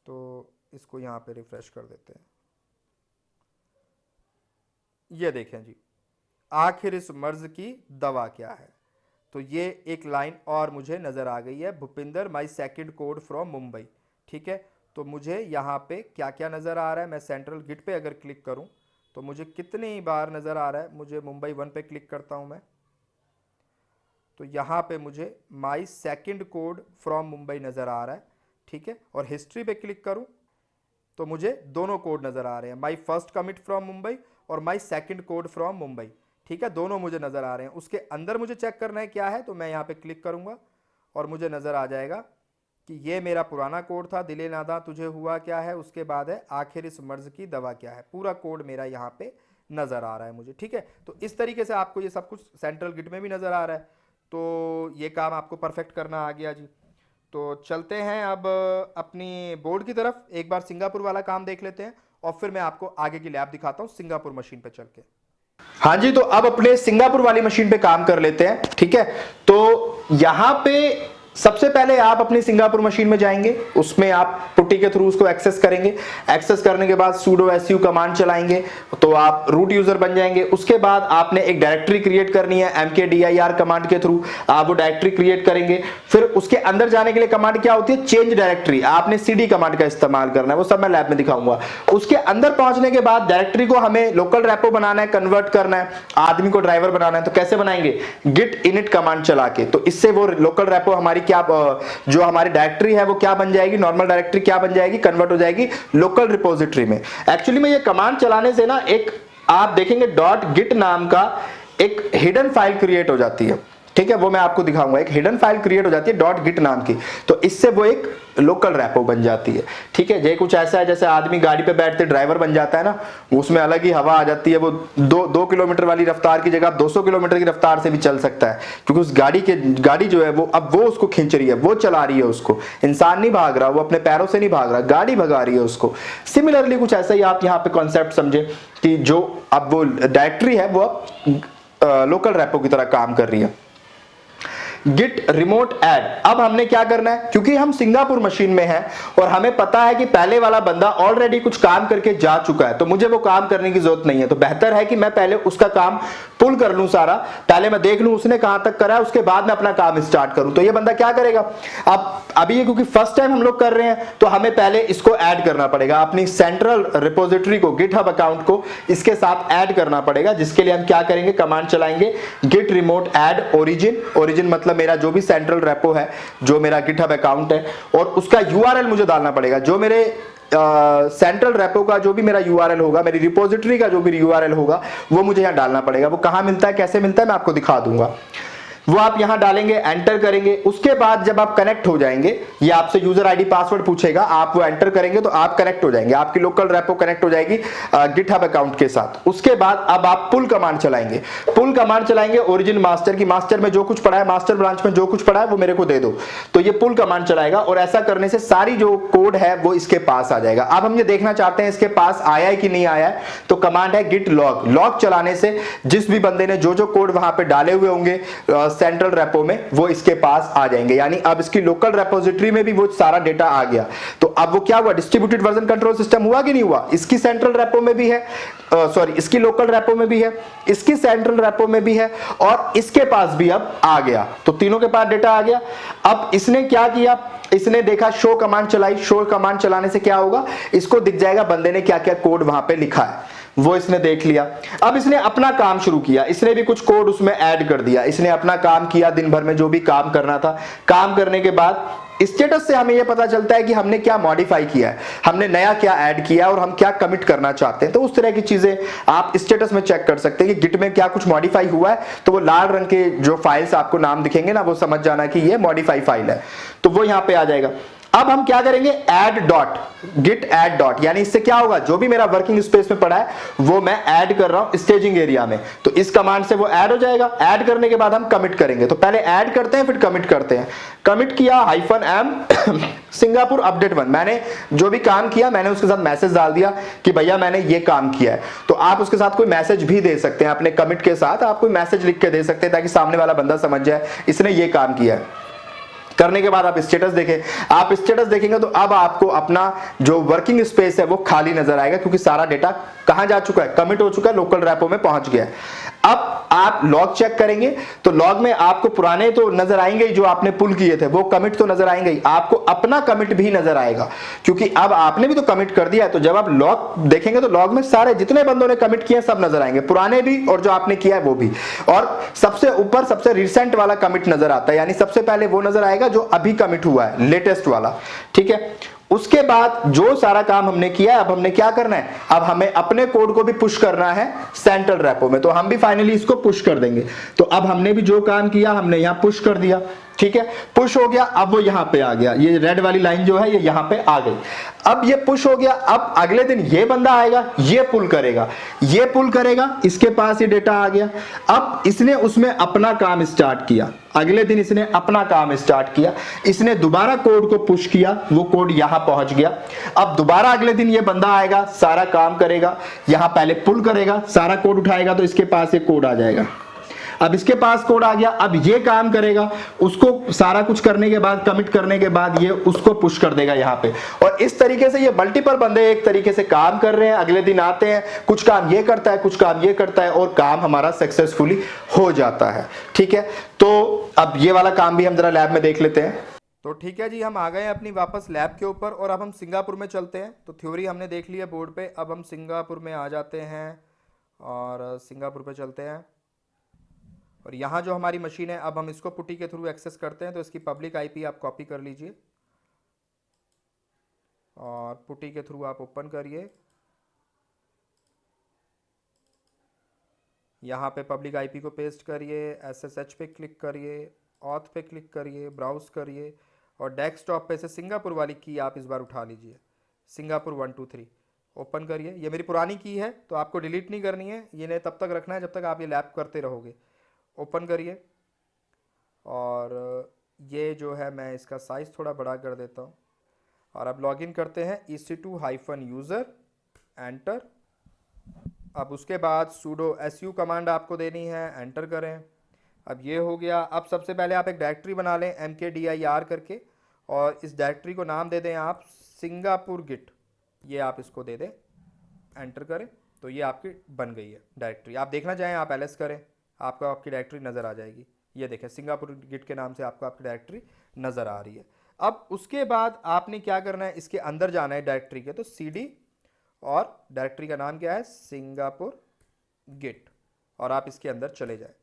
तो इसको यहाँ पे रिफ्रेश कर देते हैं। ये देखें जी, आखिर इस मर्ज की दवा क्या है। तो ये एक लाइन और मुझे नजर आ गई है, भूपिंदर माई सेकंड कोड फ्रॉम मुंबई। ठीक है, तो मुझे यहाँ पे क्या क्या नजर आ रहा है, मैं सेंट्रल गिट पे अगर क्लिक करूं तो मुझे कितनी बार नजर आ रहा है, मुझे मुंबई 1 पे क्लिक करता हूं मैं, तो यहाँ पे मुझे माई सेकंड कोड फ्रॉम मुंबई नजर आ रहा है। ठीक है, और हिस्ट्री पे क्लिक करूं तो मुझे दोनों कोड नजर आ रहे हैं, my first commit from Mumbai और my second code from Mumbai. ठीक है, दोनों मुझे नजर आ रहे हैं। उसके अंदर मुझे चेक करना है क्या है, तो मैं यहाँ पे क्लिक करूंगा और मुझे नजर आ जाएगा कि ये मेरा पुराना कोड था, दिले नादा तुझे हुआ क्या है, उसके बाद है आखिर इस मर्ज की दवा क्या है। पूरा कोड मेरा यहाँ पे नजर आ रहा है मुझे। ठीक है, तो इस तरीके से आपको ये सब कुछ सेंट्रल गिट में भी नजर आ रहा है। तो ये काम आपको परफेक्ट करना आ गया जी। तो चलते हैं अब अपनी बोर्ड की तरफ, एक बार सिंगापुर वाला काम देख लेते हैं और फिर मैं आपको आगे की लैब दिखाता हूं सिंगापुर मशीन पे चल के। हाँ जी, तो अब अपने सिंगापुर वाली मशीन पे काम कर लेते हैं। ठीक है, तो यहां पे सबसे पहले आप अपनी सिंगापुर मशीन में जाएंगे, उसमें आप पुट्टी के थ्रू उसको एक्सेस करेंगे। एक्सेस करने के बाद sudo su कमांड चलाएंगे तो आप रूट यूजर बन जाएंगे। उसके बाद आपने एक डायरेक्टरी क्रिएट करनी है, mkdir कमांड के थ्रू आप वो डायरेक्टरी क्रिएट करेंगे। फिर उसके अंदर जाने के लिए कमांड क्या होती है, चेंज डायरेक्टरी, आपने cd कमांड का इस्तेमाल करना है, वो सब मैं लैब में दिखाऊंगा। उसके अंदर पहुंचने के बाद डायरेक्टरी को हमें लोकल रेपो बनाना है, कन्वर्ट करना है, आदमी को ड्राइवर बनाना है। तो कैसे बनाएंगे, git init कमांड चला के। तो इससे वो लोकल रेपो हमारी क्या, जो हमारी डायरेक्टरी है वो क्या बन जाएगी, नॉर्मल डायरेक्टरी क्या बन जाएगी, कन्वर्ट हो जाएगी लोकल रिपोजिटरी में। एक्चुअली में ये कमांड चलाने से ना एक आप देखेंगे .git नाम का एक हिडन फाइल क्रिएट हो जाती है। ठीक है, वो मैं आपको दिखाऊंगा, एक हिडन फाइल क्रिएट हो जाती है .git नाम की। तो इससे वो एक लोकल रेपो बन जाती है। ठीक है, ये कुछ ऐसा है जैसे आदमी गाड़ी पे बैठते ड्राइवर बन जाता है ना, उसमें अलग ही हवा आ जाती है। वो 2 किलोमीटर वाली रफ्तार की जगह 200 किलोमीटर की रफ्तार से भी चल सकता है, क्योंकि उस गाड़ी जो है वो अब वो उसको खींच रही है, वो चला रही है उसको। इंसान नहीं भाग रहा, वो अपने पैरों से नहीं भाग रहा, गाड़ी भगा रही है उसको। सिमिलरली कुछ ऐसा ही आप यहाँ पे कॉन्सेप्ट समझे कि जो अब वो डायरेक्टरी है वो अब लोकल रेपो की तरह काम कर रही है। गिट रिमोट ऐड, अब हमने क्या करना है, क्योंकि हम सिंगापुर मशीन में हैं और हमें पता है कि पहले वाला बंदा ऑलरेडी कुछ काम करके जा चुका है, तो मुझे वो काम करने की जरूरत नहीं है। तो बेहतर है कि मैं पहले उसका काम पुल कर लूं सारा, पहले मैं देख लूं उसने कहां तक करा है, उसके बाद मैं अपना काम स्टार्ट करूं। तो ये बंदा क्या करेगा, अब अभी क्योंकि फर्स्ट टाइम हम लोग कर रहे हैं तो हमें पहले इसको ऐड करना पड़ेगा, अपनी सेंट्रल रिपोजिटरी को, गिटहब अकाउंट को इसके साथ ऐड करना पड़ेगा। जिसके लिए हम क्या करेंगे, कमांड चलाएंगे git remote add origin. Origin मतलब मेरा जो भी सेंट्रल रेपो है, जो मेरा गिटहब अकाउंट है, और उसका यूआरएल मुझे डालना पड़ेगा। जो मेरे सेंट्रल रेपो का जो भी मेरा यूआरएल होगा, मेरी रिपोजिटरी का जो भी यूआरएल होगा, वो मुझे यहां डालना पड़ेगा। वो कहां मिलता है, कैसे मिलता है, मैं आपको दिखा दूंगा। वो आप यहां डालेंगे, एंटर करेंगे। उसके बाद जब आप कनेक्ट हो जाएंगे, ये आपसे यूजर आईडी पासवर्ड पूछेगा, आप वो एंटर करेंगे तो आप कनेक्ट हो जाएंगे, आपकी लोकल रेपो कनेक्ट हो जाएगी गिटहब अकाउंट के साथ। उसके बाद अब आप पुल कमांड चलाएंगे, पुल कमांड चलाएंगे ओरिजिन मास्टर की, मास्टर में जो कुछ पड़ा है, मास्टर ब्रांच में जो कुछ पड़ा है वो मेरे को दे दो, तो ये पुल कमांड चलाएगा और ऐसा करने से सारी जो कोड है वो इसके पास आ जाएगा। अब हम ये देखना चाहते हैं इसके पास आया है कि नहीं आया है, तो कमांड है गिट लॉग। लॉग चलाने से जिस भी बंदे ने जो जो कोड वहां पे डाले हुए होंगे सेंट्रल रेपो में, वो इसके पास आ जाएंगे। यानी अब इसकी लोकल रेपोजिटरी में भी वो सारा डेटा आ गया। तो अब वो क्या हुआ, डिस्ट्रीब्यूटेड वर्जन कंट्रोल सिस्टम हुआ कि नहीं हुआ। इसकी सेंट्रल रेपो में भी है, सॉरी इसकी लोकल रेपो में भी है, इसकी सेंट्रल रेपो में भी है और इसके पास भी अब आ गया। तो तीनों के पास डेटा आ गया। अब इसने क्या किया, इसने देखा शो कमांड चलाई, शो कमांड चलाने से क्या होगा, इसको दिख जाएगा बंदे ने क्या क्या कोड वहां पे लिखा है, वो इसने देख लिया। अब इसने अपना काम शुरू किया, इसने भी कुछ कोड उसमें ऐड कर दिया, इसने अपना काम किया दिन भर में जो भी काम करना था। काम करने के बाद स्टेटस से हमें यह पता चलता है कि हमने क्या मॉडिफाई किया है, हमने नया क्या ऐड किया है और हम क्या कमिट करना चाहते हैं। तो उस तरह की चीजें आप स्टेटस में चेक कर सकते हैं कि गिट में क्या कुछ मॉडिफाई हुआ है। तो वो लाल रंग के जो फाइल्स आपको नाम दिखेंगे ना, वो समझ जाना कि ये मॉडिफाई फाइल है, तो वो यहां पे आ जाएगा। अब हम क्या करेंगे, add dot, git add dot, यानी इससे क्या होगा, जो भी मेरा वर्किंग स्पेस में पड़ा है वो मैं ऐड कर रहा हूं स्टेजिंग एरिया में, तो इस कमांड से वो ऐड हो जाएगा। ऐड करने के बाद हम कमिट करेंगे, तो पहले ऐड करते हैं फिर कमिट करते हैं। कमिट किया -m सिंगापुर अपडेट 1, मैंने जो भी काम किया मैंने उसके साथ मैसेज डाल दिया कि भैया मैंने ये काम किया है। तो आप उसके साथ कोई मैसेज भी दे सकते हैं, अपने कमिट के साथ आप कोई मैसेज लिख के दे सकते हैं ताकि सामने वाला बंदा समझ जाए इसने ये काम किया है। करने के बाद आप स्टेटस देखें, आप स्टेटस देखेंगे तो अब आपको अपना जो वर्किंग स्पेस है वो खाली नजर आएगा, क्योंकि सारा डेटा कहां जा चुका है, कमिट हो चुका है, लोकल रेपो में पहुंच गया है। अब आप लॉग चेक करेंगे तो लॉग में आपको पुराने तो नजर आएंगे ही, जो आपने पुल किए थे वो कमिट तो नजर आएंगे ही, आपको अपना कमिट भी नजर आएगा, क्योंकि अब आपने भी तो कमिट कर दिया है। तो जब आप लॉग देखेंगे तो लॉग में सारे जितने बंदों ने कमिट किए सब नजर आएंगे, पुराने भी और जो आपने किया है वो भी। और सबसे ऊपर सबसे रिसेंट वाला कमिट नजर आता है, यानी सबसे पहले वो नजर आएगा जो अभी कमिट हुआ है, लेटेस्ट वाला, ठीक है। उसके बाद जो सारा काम हमने किया है, अब हमने क्या करना है, अब हमें अपने कोड को भी पुश करना है सेंट्रल रेपो में, तो हम भी फाइनली इसको पुश कर देंगे। तो अब हमने भी जो काम किया हमने यहां पुश कर दिया, ठीक है, पुश हो गया। अब वो यहां पे आ गया, ये रेड वाली लाइन जो है ये यहां पे आ गई। अब ये पुश हो गया, अब अगले दिन ये बंदा आएगा, ये पुल करेगा, ये पुल करेगा, इसके पास ये डेटा आ गया। अब इसने उसमें अपना काम स्टार्ट किया, अगले दिन इसने अपना काम स्टार्ट किया, इसने दोबारा कोड को पुश किया, वो कोड यहां पहुंच गया। अब दोबारा अगले दिन ये बंदा आएगा, सारा काम करेगा, यहां पहले पुल करेगा, सारा कोड उठाएगा, तो इसके पास ये कोड आ जाएगा। अब इसके पास कोड आ गया, अब ये काम करेगा, उसको सारा कुछ करने के बाद, कमिट करने के बाद ये उसको पुश कर देगा यहां पे। और इस तरीके से ये मल्टीपल बंदे एक तरीके से काम कर रहे हैं, अगले दिन आते हैं, कुछ काम ये करता है, कुछ काम ये करता है, और काम हमारा सक्सेसफुली हो जाता है, ठीक है। तो अब ये वाला काम भी हम जरा लैब में देख लेते हैं। तो ठीक है जी, हम आ गए हैं अपनी वापस लैब के ऊपर और अब हम सिंगापुर में चलते हैं। तो थ्योरी हमने देख ली है बोर्ड पे, अब हम सिंगापुर में आ जाते हैं और सिंगापुर पे चलते हैं। और यहाँ जो हमारी मशीन है, अब हम इसको पुटी के थ्रू एक्सेस करते हैं, तो इसकी पब्लिक आईपी आप कॉपी कर लीजिए और पुटी के थ्रू आप ओपन करिए। यहाँ पे पब्लिक आईपी को पेस्ट करिए, SSH पे क्लिक करिए, ऑथ पे क्लिक करिए, ब्राउज करिए और डेस्कटॉप पे से सिंगापुर वाली की आप इस बार उठा लीजिए, सिंगापुर 123 ओपन करिए। ये मेरी पुरानी की है तो आपको डिलीट नहीं करनी है, ये नहीं तब तक रखना है जब तक आप ये लैब करते रहोगे। ओपन करिए और ये जो है मैं इसका साइज़ थोड़ा बड़ा कर देता हूँ और अब लॉगिन करते हैं EC2-user एंटर। अब उसके बाद sudo su कमांड आपको देनी है, एंटर करें। अब ये हो गया। अब सबसे पहले आप एक डायरेक्टरी बना लें mkdir करके और इस डायरेक्टरी को नाम दे दें आप सिंगापुर गिट, ये आप इसको दे दें, एंटर करें, तो ये आपकी बन गई है डायरेक्टरी। आप देखना चाहें आप ls करें, आपको आपकी डायरेक्टरी नज़र आ जाएगी। ये देखें सिंगापुर गिट के नाम से आपको आपकी डायरेक्टरी नज़र आ रही है। अब उसके बाद आपने क्या करना है, इसके अंदर जाना है डायरेक्टरी के, तो cd और डायरेक्टरी का नाम क्या है, सिंगापुर गिट, और आप इसके अंदर चले जाए।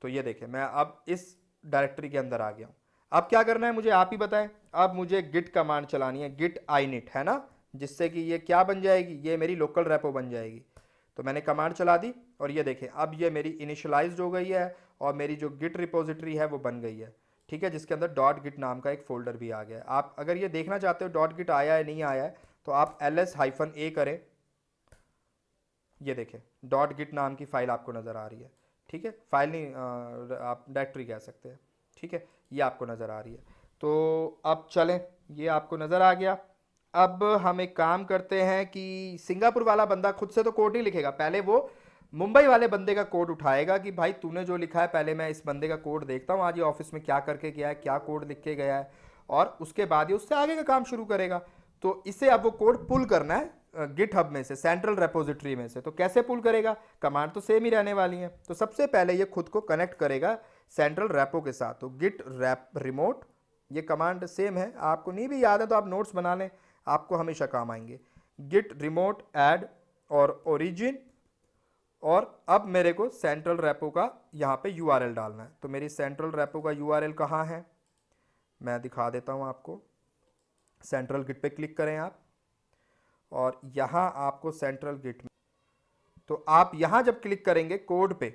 तो ये देखें मैं अब इस डायरेक्टरी के अंदर आ गया हूँ। अब क्या करना है मुझे आप ही बताएं। अब मुझे गिट कमांड चलानी है, गिट init है ना, जिससे कि ये क्या बन जाएगी, ये मेरी लोकल रेपो बन जाएगी। तो मैंने कमांड चला दी और ये देखें अब ये मेरी इनिशियलाइज्ड हो गई है और मेरी जो गिट रिपोजिटरी है वो बन गई है, ठीक है, जिसके अंदर डॉट गिट नाम का एक फोल्डर भी आ गया है। आप अगर ये देखना चाहते हो डॉट गिट आया है नहीं आया है तो आप ls-a करें, ये देखें डॉट गिट नाम की फाइल आपको नज़र आ रही है, ठीक है, फाइल नहीं आप डायरेक्टरी कह सकते हैं, ठीक है, ये आपको नज़र आ रही है। तो अब चलें, ये आपको नज़र आ गया। अब हम एक काम करते हैं कि सिंगापुर वाला बंदा खुद से तो कोड नहीं लिखेगा, पहले वो मुंबई वाले बंदे का कोड उठाएगा कि भाई तूने जो लिखा है पहले मैं इस बंदे का कोड देखता हूँ आज ये ऑफिस में क्या करके गया है, क्या कोड लिख के गया है, और उसके बाद ही उससे आगे का काम शुरू करेगा। तो इसे अब वो कोड पुल करना है गिट हब में से, सेंट्रल रेपोजिटरी में से। तो कैसे पुल करेगा, कमांड तो सेम ही रहने वाली है। तो सबसे पहले ये खुद को कनेक्ट करेगा सेंट्रल रेपो के साथ, तो गिट रैप रिमोट, ये कमांड सेम है, आपको नहीं भी याद है तो आप नोट्स बना लें, आपको हमेशा काम आएंगे। गिट रिमोट ऐड और ओरिजिन, और अब मेरे को सेंट्रल रेपो का यहाँ पे यूआरएल डालना है। तो मेरी सेंट्रल रेपो का यूआरएल कहाँ है, मैं दिखा देता हूँ आपको। सेंट्रल गिट पे क्लिक करें आप, और यहाँ आपको सेंट्रल गिट में, तो आप यहाँ जब क्लिक करेंगे कोड पे,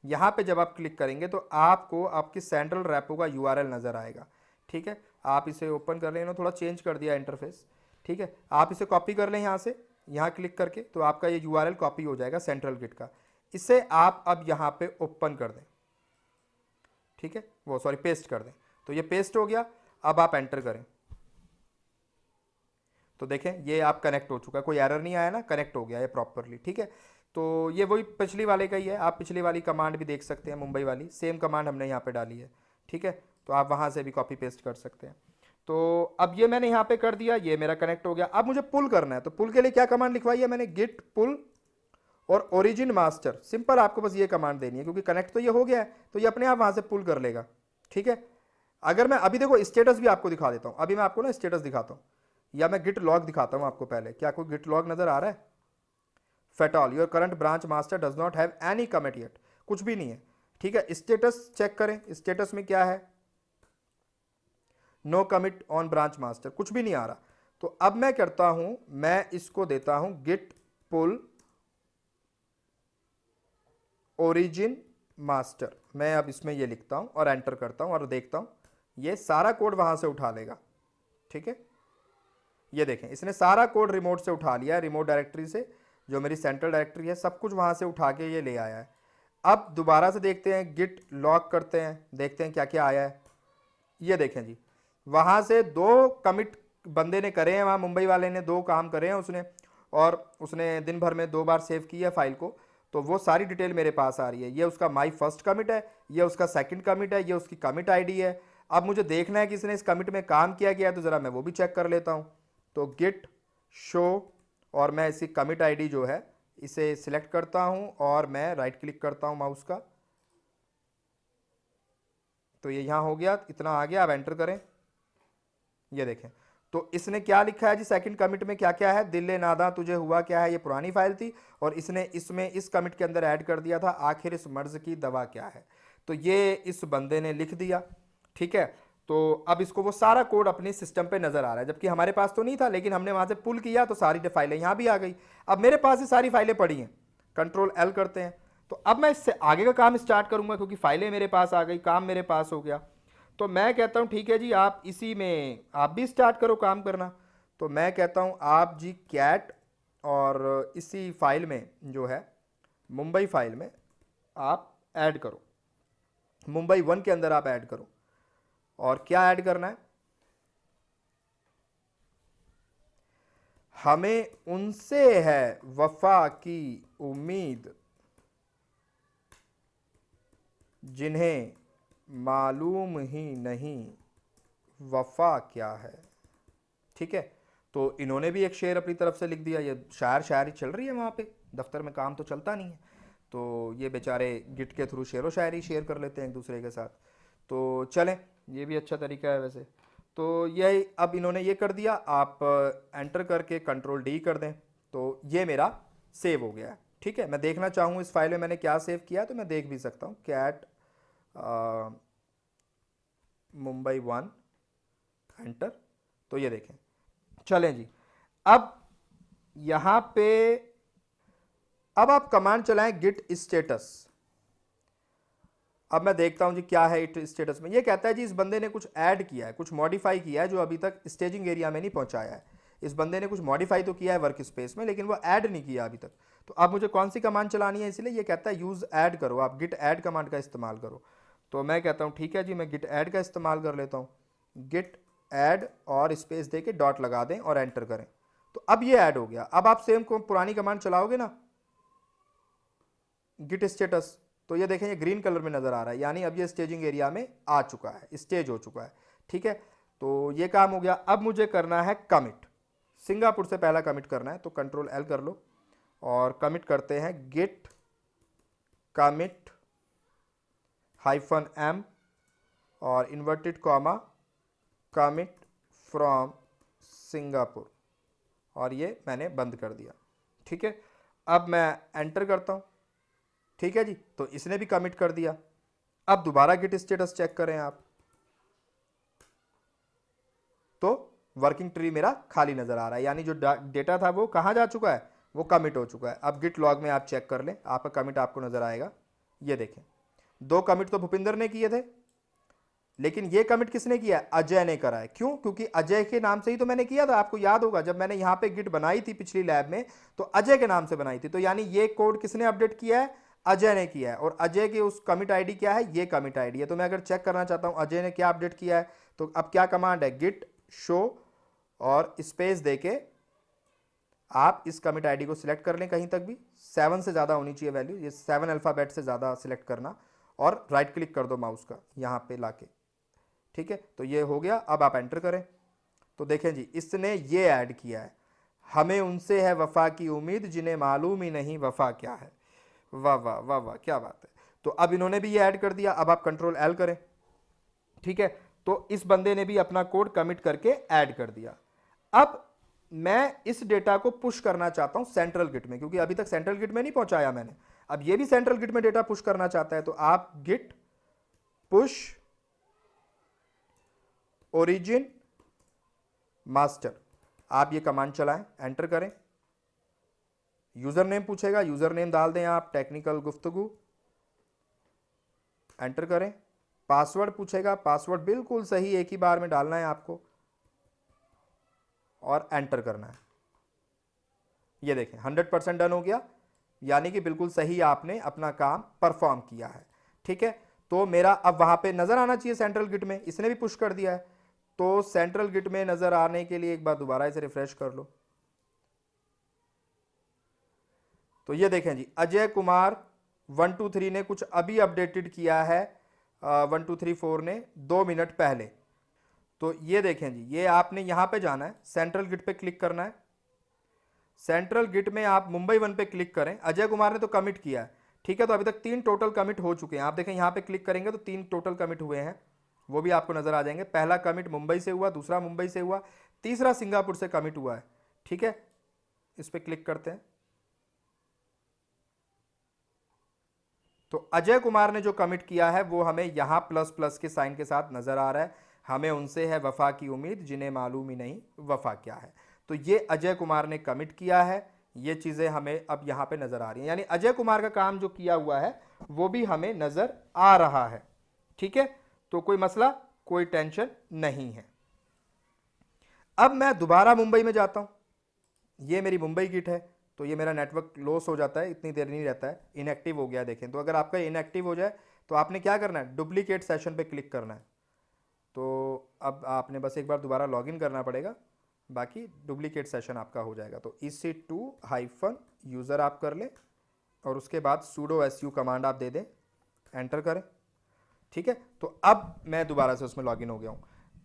यहाँ पे जब आप क्लिक करेंगे तो आपको आपकी सेंट्रल रेपो का यूआरएल नज़र आएगा, ठीक है। आप इसे ओपन कर लें, थोड़ा चेंज कर दिया इंटरफेस, ठीक है। आप इसे कॉपी कर लें यहाँ से, यहाँ क्लिक करके, तो आपका ये यूआरएल कॉपी हो जाएगा सेंट्रल गिट का। इसे आप अब यहाँ पे ओपन कर दें, ठीक है, वो सॉरी पेस्ट कर दें। तो ये पेस्ट हो गया, अब आप एंटर करें, तो देखें ये आप कनेक्ट हो चुका है, कोई एरर नहीं आया ना, कनेक्ट हो गया ये प्रॉपरली, ठीक है। तो ये वही पिछली वाले का ही है, आप पिछली वाली कमांड भी देख सकते हैं, मुंबई वाली सेम कमांड हमने यहाँ पे डाली है, ठीक है। तो आप वहाँ से भी कॉपी पेस्ट कर सकते हैं। तो अब ये मैंने यहाँ पे कर दिया, ये मेरा कनेक्ट हो गया। अब मुझे पुल करना है, तो पुल के लिए क्या कमांड लिखवाई है मैंने, गिट पुल और ओरिजिन मास्टर, सिंपल आपको बस ये कमांड देनी है, क्योंकि कनेक्ट तो ये हो गया है तो ये अपने आप वहाँ से पुल कर लेगा, ठीक है। अगर मैं अभी देखो स्टेटस भी आपको दिखा देता हूँ, अभी मैं आपको ना स्टेटस दिखाता हूँ, या मैं गिट लॉग दिखाता हूँ आपको पहले। क्या कोई गिट लॉग नजर आ रहा है, fatal your current branch master does not have any commit yet, कुछ भी नहीं है, ठीक है। स्टेटस चेक करें, स्टेटस में क्या है, no commit on branch master, कुछ भी नहीं आ रहा। तो अब मैं करता हूं, मैं इसको देता हूं गिट पुल ओरिजिन मास्टर, मैं अब इसमें ये लिखता हूं और एंटर करता हूं और देखता हूं ये सारा कोड वहां से उठा लेगा, ठीक है। ये देखें इसने सारा कोड रिमोट से उठा लिया है, रिमोट डायरेक्टरी से, जो मेरी सेंट्रल डायरेक्टरी है सब कुछ वहां से उठा के ये ले आया है। अब दोबारा से देखते हैं, गिट लॉग करते हैं, देखते हैं क्या क्या आया है। ये देखें जी, वहां से 2 कमिट बंदे ने करे हैं, वहां मुंबई वाले ने 2 काम करे हैं उसने, और उसने दिन भर में 2 बार सेव की है फाइल को, तो वो सारी डिटेल मेरे पास आ रही है। ये उसका माई फर्स्ट कमिट है, ये उसका सेकंड कमिट है, ये उसकी कमिट आईडी है। अब मुझे देखना है कि इसने इस कमिट में काम किया गया है, तो ज़रा मैं वो भी चेक कर लेता हूँ। तो गिट शो, और मैं इसकी कमिट आईडी जो है इसे सिलेक्ट करता हूँ और मैं राइट क्लिक करता हूँ माउस का, तो ये यहाँ हो गया, इतना आ गया। अब एंटर करें, ये देखें तो इसने क्या लिखा है जी, सेकंड कमिट में क्या क्या है, दिल्ले नादा तुझे हुआ क्या है, ये पुरानी फाइल थी और इसने इसमें इस कमिट के अंदर ऐड कर दिया था आखिर इस मर्ज की दवा क्या है, तो ये इस बंदे ने लिख दिया, ठीक है। तो अब इसको वो सारा कोड अपने सिस्टम पे नजर आ रहा है, जबकि हमारे पास तो नहीं था, लेकिन हमने वहां से पुल किया तो सारी फाइलें यहाँ भी आ गई। अब मेरे पास ये सारी फाइलें पड़ी हैं, कंट्रोल एल करते हैं, तो अब मैं इससे आगे का काम स्टार्ट करूंगा, क्योंकि फाइलें मेरे पास आ गई, काम मेरे पास हो गया। तो मैं कहता हूं ठीक है जी, आप इसी में आप भी स्टार्ट करो काम करना। तो मैं कहता हूं आप जी कैट, और इसी फाइल में जो है मुंबई फाइल में आप ऐड करो, मुंबई 1 के अंदर आप ऐड करो। और क्या ऐड करना है, हमें उनसे है वफा की उम्मीद जिन्हें मालूम ही नहीं वफा क्या है, ठीक है। तो इन्होंने भी एक शेर अपनी तरफ से लिख दिया, ये शायरी चल रही है वहाँ पे, दफ्तर में काम तो चलता नहीं है, तो ये बेचारे गिट के थ्रू शेर व शायरी शेयर कर लेते हैं एक दूसरे के साथ। तो चलें, ये भी अच्छा तरीका है वैसे। तो ये अब इन्होंने ये कर दिया, आप एंटर करके कंट्रोल डी कर दें, तो ये मेरा सेव हो गया है, ठीक है। मैं देखना चाहूँ इस फाइल में मैंने क्या सेव किया, तो मैं देख भी सकता हूँ, कैट मुंबई 1 एंटर, तो ये देखें। चलें जी, अब यहाँ पे अब आप कमांड चलाएं git status। अब मैं देखता हूं जी क्या है इट स्टेटस में। ये कहता है जी इस बंदे ने कुछ ऐड किया है, कुछ मॉडिफाई किया है जो अभी तक स्टेजिंग एरिया में नहीं पहुंचाया है। इस बंदे ने कुछ मॉडिफाई तो किया है वर्क स्पेस में, लेकिन वो ऐड नहीं किया अभी तक। तो अब मुझे कौन सी कमांड चलानी है, इसलिए ये कहता है यूज ऐड करो, आप गिट ऐड कमांड का इस्तेमाल करो। तो मैं कहता हूँ ठीक है जी, मैं गिट ऐड का इस्तेमाल कर लेता हूँ। गिट ऐड और स्पेस दे के डॉट लगा दें और एंटर करें। तो अब ये ऐड हो गया। अब आप सेम को पुरानी कमांड चलाओगे ना, गिट स्टेटस, तो ये देखें ये ग्रीन कलर में नजर आ रहा है, यानी अब ये स्टेजिंग एरिया में आ चुका है, स्टेज हो चुका है। ठीक है, तो ये काम हो गया। अब मुझे करना है कमिट, सिंगापुर से पहला कमिट करना है, तो कंट्रोल एल कर लो और कमिट करते हैं गिट कमिट -m और inverted comma commit from Singapore, और ये मैंने बंद कर दिया। ठीक है, अब मैं एंटर करता हूं। ठीक है जी, तो इसने भी कमिट कर दिया। अब दोबारा गिट स्टेटस चेक करें आप, तो वर्किंग ट्री मेरा खाली नजर आ रहा है, यानी जो डेटा था वो कहां जा चुका है, वो कमिट हो चुका है। अब गिट लॉग में आप चेक कर लें, आपका कमिट आपको नजर आएगा। ये देखें, 2 कमिट तो भूपिंदर ने किए थे, लेकिन ये कमिट किसने किया है, अजय ने करा है। क्यों? क्योंकि अजय के नाम से ही तो मैंने किया था। आपको याद होगा जब मैंने यहां पे गिट बनाई थी पिछली लैब में, तो अजय के नाम से बनाई थी। तो यानी ये कोड किसने अपडेट किया है, अजय ने किया है। और अजय के उस कमिट आईडी क्या है, ये कमिट आईडी है। तो मैं अगर चेक करना चाहता हूं अजय ने क्या अपडेट किया है, तो अब क्या कमांड है, गिट शो और स्पेस देके आप इस कमिट आईडी को सिलेक्ट कर लें, कहीं तक भी 7 से ज्यादा होनी चाहिए वैल्यू, ये 7 अल्फाबेट से ज्यादा सिलेक्ट करना, और राइट क्लिक कर दो माउस का यहां पे लाके। ठीक है, तो ये हो गया। अब आप एंटर करें, तो देखें जी इसने ये ऐड किया है, हमें उनसे है वफा की उम्मीद जिन्हें मालूम ही नहीं वफा क्या है। वाह वाह वाह वाह, क्या बात है। तो अब इन्होंने भी ये ऐड कर दिया। अब आप कंट्रोल एल करें। ठीक है, तो इस बंदे ने भी अपना कोड कमिट करके ऐड कर दिया। अब मैं इस डेटा को पुश करना चाहता हूं सेंट्रल गिट में, क्योंकि अभी तक सेंट्रल गिट में नहीं पहुंचाया मैंने। अब ये भी सेंट्रल गिट में डेटा पुश करना चाहता है, तो आप गिट पुश ओरिजिन मास्टर, आप ये कमांड चलाएं, एंटर करें। यूजर नेम पूछेगा, यूजर नेम डाल दें आप टेक्निकल गुफ्तगू, एंटर करें। पासवर्ड पूछेगा, पासवर्ड बिल्कुल सही एक ही बार में डालना है आपको और एंटर करना है। ये देखें 100% डन हो गया, यानी कि बिल्कुल सही आपने अपना काम परफॉर्म किया है। ठीक है, तो मेरा अब वहां पे नजर आना चाहिए सेंट्रल गिट में, इसने भी पुश कर दिया है। तो सेंट्रल गिट में नजर आने के लिए एक बार दोबारा इसे रिफ्रेश कर लो। तो ये देखें जी अजय कुमार 123 ने कुछ अभी अपडेटेड किया है, 1234 ने 2 मिनट पहले। तो ये देखें जी, ये आपने यहां पे जाना है, सेंट्रल गिट पे क्लिक करना है। सेंट्रल गिट में आप मुंबई 1 पे क्लिक करें। अजय कुमार ने तो कमिट किया है, ठीक है, तो अभी तक 3 टोटल कमिट हो चुके हैं। आप देखें यहां पे क्लिक करेंगे तो 3 टोटल कमिट हुए हैं, वो भी आपको नजर आ जाएंगे। पहला कमिट मुंबई से हुआ, दूसरा मुंबई से हुआ, तीसरा सिंगापुर से कमिट हुआ है। ठीक है, इस पे क्लिक करते हैं। तो अजय कुमार ने जो कमिट किया है वो हमें यहां प्लस प्लस के साइन के साथ नजर आ रहा है, हमें उनसे है वफा की उम्मीद जिन्हें मालूम ही नहीं वफा क्या है। तो ये अजय कुमार ने कमिट किया है, ये चीजें हमें अब यहां पे नजर आ रही हैं, यानी अजय कुमार का काम जो किया हुआ है वो भी हमें नजर आ रहा है। ठीक है, तो कोई मसला, कोई टेंशन नहीं है। अब मैं दोबारा मुंबई में जाता हूं, ये मेरी मुंबई गिट है, तो ये मेरा नेटवर्क लॉस हो जाता है, इतनी देर नहीं रहता है, इनएक्टिव हो गया। देखें, तो अगर आपका इनएक्टिव हो जाए तो आपने क्या करना है, डुप्लीकेट सेशन पे क्लिक करना है। तो अब आपने बस एक बार दोबारा लॉगिन करना पड़ेगा, बाकी डुप्लीकेट सेशन आपका हो जाएगा। तो EC2-यूज़र आप कर लें और उसके बाद sudo su कमांड आप दे दें, एंटर करें। ठीक है, तो अब मैं दोबारा से उसमें लॉगिन हो गया हूं।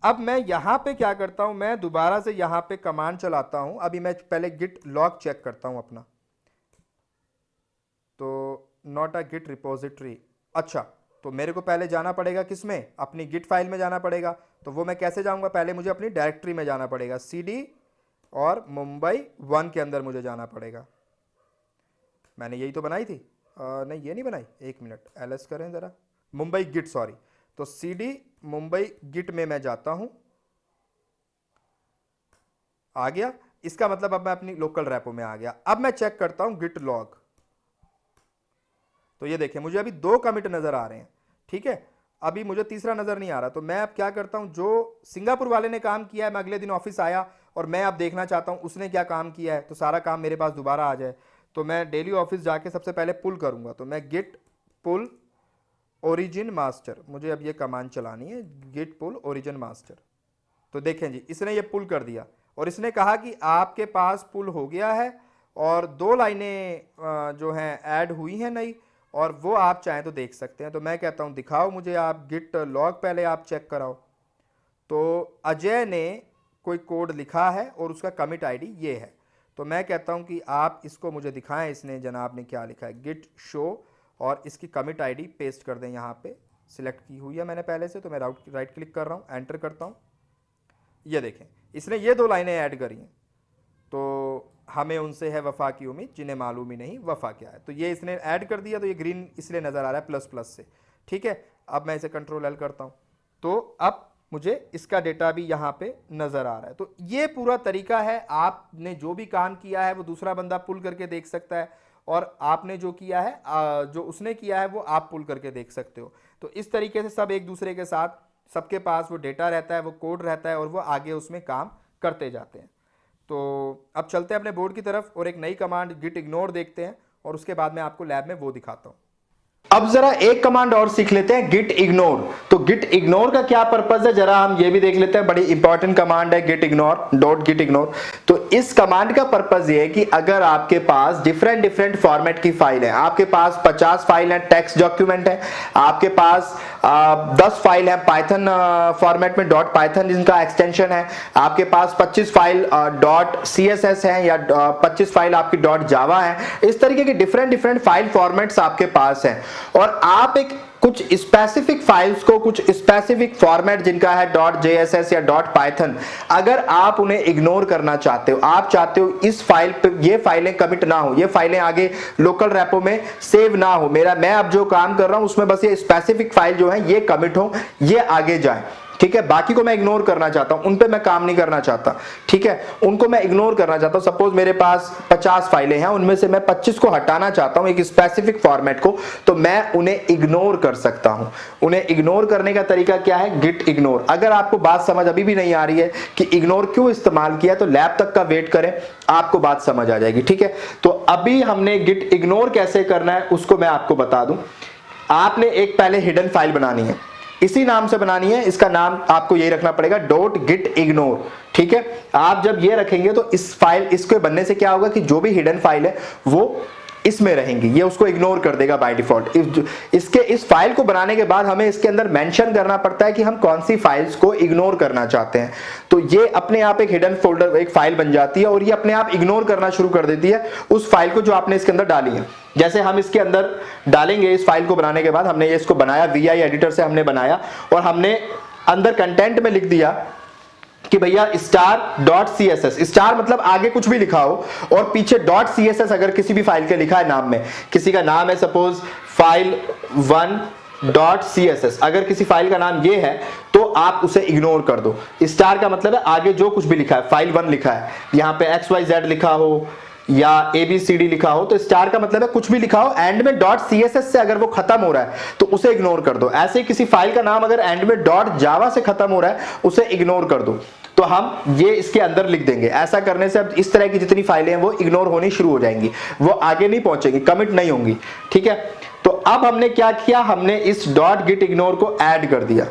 अब मैं यहां पे क्या करता हूं, मैं दोबारा से यहां पे कमांड चलाता हूं। अभी मैं पहले गिट लॉग चेक करता हूं अपना, तो नॉट अ गिट रिपोजिटरी। अच्छा, तो मेरे को पहले जाना पड़ेगा किसमें, अपनी गिट फाइल में जाना पड़ेगा। तो वो मैं कैसे जाऊंगा, पहले मुझे अपनी डायरेक्टरी में जाना पड़ेगा, CD और मुंबई 1 के अंदर मुझे जाना पड़ेगा। मैंने यही तो बनाई थी, नहीं ये नहीं बनाई, एक मिनट LS करें जरा, मुंबई गिट, सॉरी। तो CD मुंबई गिट में मैं जाता हूं, आ गया। इसका मतलब अब मैं अपनी लोकल रेपो में आ गया। अब मैं चेक करता हूं गिट लॉग, तो ये देखें मुझे अभी 2 कमिट नजर आ रहे हैं, ठीक है, अभी मुझे तीसरा नजर नहीं आ रहा। तो मैं अब क्या करता हूं, जो सिंगापुर वाले ने काम किया है, मैं अगले दिन ऑफिस आया और मैं अब देखना चाहता हूं उसने क्या काम किया है, तो सारा काम मेरे पास दोबारा आ जाए। तो मैं डेली ऑफिस जाके सबसे पहले पुल करूंगा, तो मैं गिट पुल ओरिजिन मास्टर, मुझे अब ये कमांड चलानी है, गिट पुल ओरिजिन मास्टर। तो देखें जी, इसने ये पुल कर दिया और इसने कहा कि आपके पास पुल हो गया है और 2 लाइनें जो हैं ऐड हुई हैं नई, और वो आप चाहें तो देख सकते हैं। तो मैं कहता हूं दिखाओ मुझे, आप गिट लॉग पहले आप चेक कराओ। तो अजय ने कोई कोड लिखा है और उसका कमिट आईडी ये है। तो मैं कहता हूं कि आप इसको मुझे दिखाएं, इसने जनाब ने क्या लिखा है, गिट शो, और इसकी कमिट आईडी पेस्ट कर दें। यहाँ पे सिलेक्ट की हुई है मैंने पहले से, तो मैं राइट क्लिक कर रहा हूँ, एंटर करता हूँ। ये देखें इसने ये 2 लाइनें ऐड करी हैं। तो हमें उनसे है वफा की उम्मीद जिन्हें मालूम ही नहीं वफा क्या है, तो ये इसने ऐड कर दिया। तो ये ग्रीन इसलिए नज़र आ रहा है प्लस प्लस से, ठीक है। अब मैं इसे कंट्रोल एल करता हूँ, तो अब मुझे इसका डेटा भी यहाँ पे नज़र आ रहा है। तो ये पूरा तरीका है, आपने जो भी काम किया है वो दूसरा बंदा पुल करके देख सकता है, और आपने जो किया है जो उसने किया है वो आप पुल करके देख सकते हो। तो इस तरीके से सब एक दूसरे के साथ, सबके पास वो डेटा रहता है, वो कोड रहता है, और वो आगे उसमें काम करते जाते हैं। तो अब चलते हैं अपने बोर्ड की तरफ और एक नई कमांड गिट इग्नोर देखते हैं, और उसके बाद मैं आपको लैब में वो दिखाता हूँ। अब जरा एक कमांड और सीख लेते हैं, गिट इग्नोर। तो गिट इग्नोर का क्या पर्पस है, जरा हम ये भी देख लेते हैं। बड़ी इंपॉर्टेंट कमांड है git ignore, dot git ignore. तो इस कमांड का पर्पस ये है कि अगर आपके पास डिफरेंट फॉर्मेट की फाइल है, आपके पास 50 फाइल है, टेक्स्ट डॉक्यूमेंट है, आपके पास 10 फाइल है पाइथन फॉर्मेट में, डॉट पाइथन जिनका एक्सटेंशन है, आपके पास 25 फाइल डॉट CSS है, या 25 फाइल आपकी डॉट जावा है, इस तरीके के डिफरेंट फाइल फॉर्मेट्स आपके पास हैं, और आप एक कुछ स्पेसिफिक फाइल्स को, कुछ स्पेसिफिक फॉर्मेट जिनका है डॉट JSS या डॉट पाइथन, अगर आप उन्हें इग्नोर करना चाहते हो, आप चाहते हो इस फाइल पे ये फाइलें कमिट ना हो, ये फाइलें आगे लोकल रेपो में सेव ना हो, मैं अब जो काम कर रहा हूं उसमें बस ये स्पेसिफिक फाइल जो है ये कमिट हो, ये आगे जाए, ठीक है, बाकी को मैं इग्नोर करना चाहता हूं, उन पे मैं काम नहीं करना चाहता, ठीक है, उनको मैं इग्नोर करना चाहता हूं। सपोज मेरे पास 50 फाइलें हैं, उनमें से मैं 25 को हटाना चाहता हूं, एक स्पेसिफिक फॉर्मेट को, तो मैं उन्हें इग्नोर कर सकता हूं। उन्हें इग्नोर करने का तरीका क्या है, गिट इग्नोर। अगर आपको बात समझ अभी भी नहीं आ रही है कि इग्नोर क्यों इस्तेमाल किया, तो लैब तक का वेट करें, आपको बात समझ आ जाएगी, ठीक है। तो अभी हमने गिट इग्नोर कैसे करना है उसको मैं आपको बता दूं। आपने एक पहले हिडन फाइल बनानी है, इसी नाम से बनानी है, इसका नाम आपको यही रखना पड़ेगा, डॉट गिट इग्नोर, ठीक है। आप जब ये रखेंगे तो इस फाइल, इसके बनने से क्या होगा कि जो भी हिडन फाइल है वो इसमें रहेंगी, ये उसको इग्नोर कर देगा बाय डिफॉल्ट। इसके इस फाइल को बनाने के बाद हमें इसके अंदर मेंशन करना पड़ता है कि हम कौन सी फाइल्स को इग्नोर करना चाहते हैं। तो ये अपने आप एक हिडन फोल्डर, एक फाइल बन जाती है, और ये अपने आप इग्नोर करना शुरू कर देती है उस फाइल को जो आपने इसके अंदर डाली है। जैसे हम इसके अंदर डालेंगे, इस फाइल को बनाने के बाद हमने ये इसको बनाया, VI एडिटर से हमने बनाया, और हमने अंदर कंटेंट में लिख दिया कि भैया star.css, स्टार मतलब आगे कुछ भी लिखा हो, और पीछे .css अगर किसी भी फाइल के लिखा है नाम में, किसी का नाम है सपोज file1.css, अगर किसी फाइल का नाम ये है तो आप उसे इग्नोर कर दो। स्टार का मतलब है आगे जो कुछ भी लिखा है, file1 लिखा है, यहाँ पे XYZ लिखा हो या ABCD लिखा हो, तो स्टार का मतलब है कुछ भी लिखा हो, एंड में .css से अगर वो खत्म हो रहा है तो उसे इग्नोर कर दो। ऐसे ही किसी फाइल का नाम अगर एंड में .java से खत्म हो रहा है उसे इग्नोर कर दो। तो हम ये इसके अंदर लिख देंगे। ऐसा करने से अब इस तरह की जितनी फाइलें हैं वो इग्नोर होनी शुरू हो जाएंगी, वो आगे नहीं पहुंचेंगी, कमिट नहीं होंगी, ठीक है। तो अब हमने क्या किया, हमने इस डॉट गिट इग्नोर को ऐड कर दिया,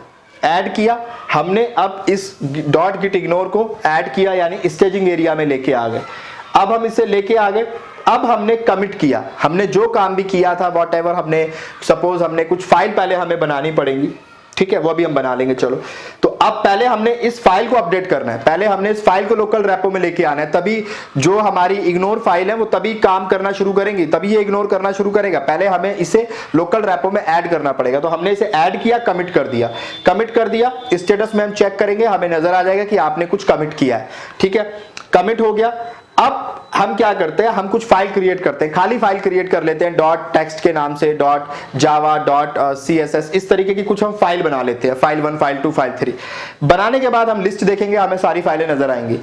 ऐड किया हमने। अब इस डॉट गिट इग्नोर को ऐड किया, यानी स्टेजिंग एरिया में लेके आ गए। अब हम इसे लेके आ गए, अब हमने कमिट किया, हमने जो काम भी किया था वॉटएवर, हमने सपोज हमने कुछ फाइल पहले हमें बनानी पड़ेंगी, ठीक है, वो भी हम बना लेंगे, चलो। तो अब पहले हमने इस फाइल को अपडेट करना है, पहले हमने इस फाइल को लोकल रेपो में लेके आना है, तभी जो हमारी इग्नोर फाइल है वो तभी काम करना शुरू करेंगी, तभी ये इग्नोर करना शुरू करेगा। पहले हमें इसे लोकल रेपो में ऐड करना पड़ेगा। तो हमने इसे ऐड किया, कमिट कर दिया, कमिट कर दिया, स्टेटस में हम चेक करेंगे, हमें नजर आ जाएगा कि आपने कुछ कमिट किया है, ठीक है, कमिट हो गया। अब हम क्या करते हैं, हम कुछ फाइल क्रिएट करते हैं, खाली फाइल क्रिएट कर लेते हैं, डॉट टेक्स्ट के नाम से, डॉट जावा, डॉट CSS, इस तरीके की कुछ हम फाइल बना लेते हैं, file1, file2, file3। बनाने के बाद हम लिस्ट देखेंगे, हमें सारी फाइलें नजर आएंगी।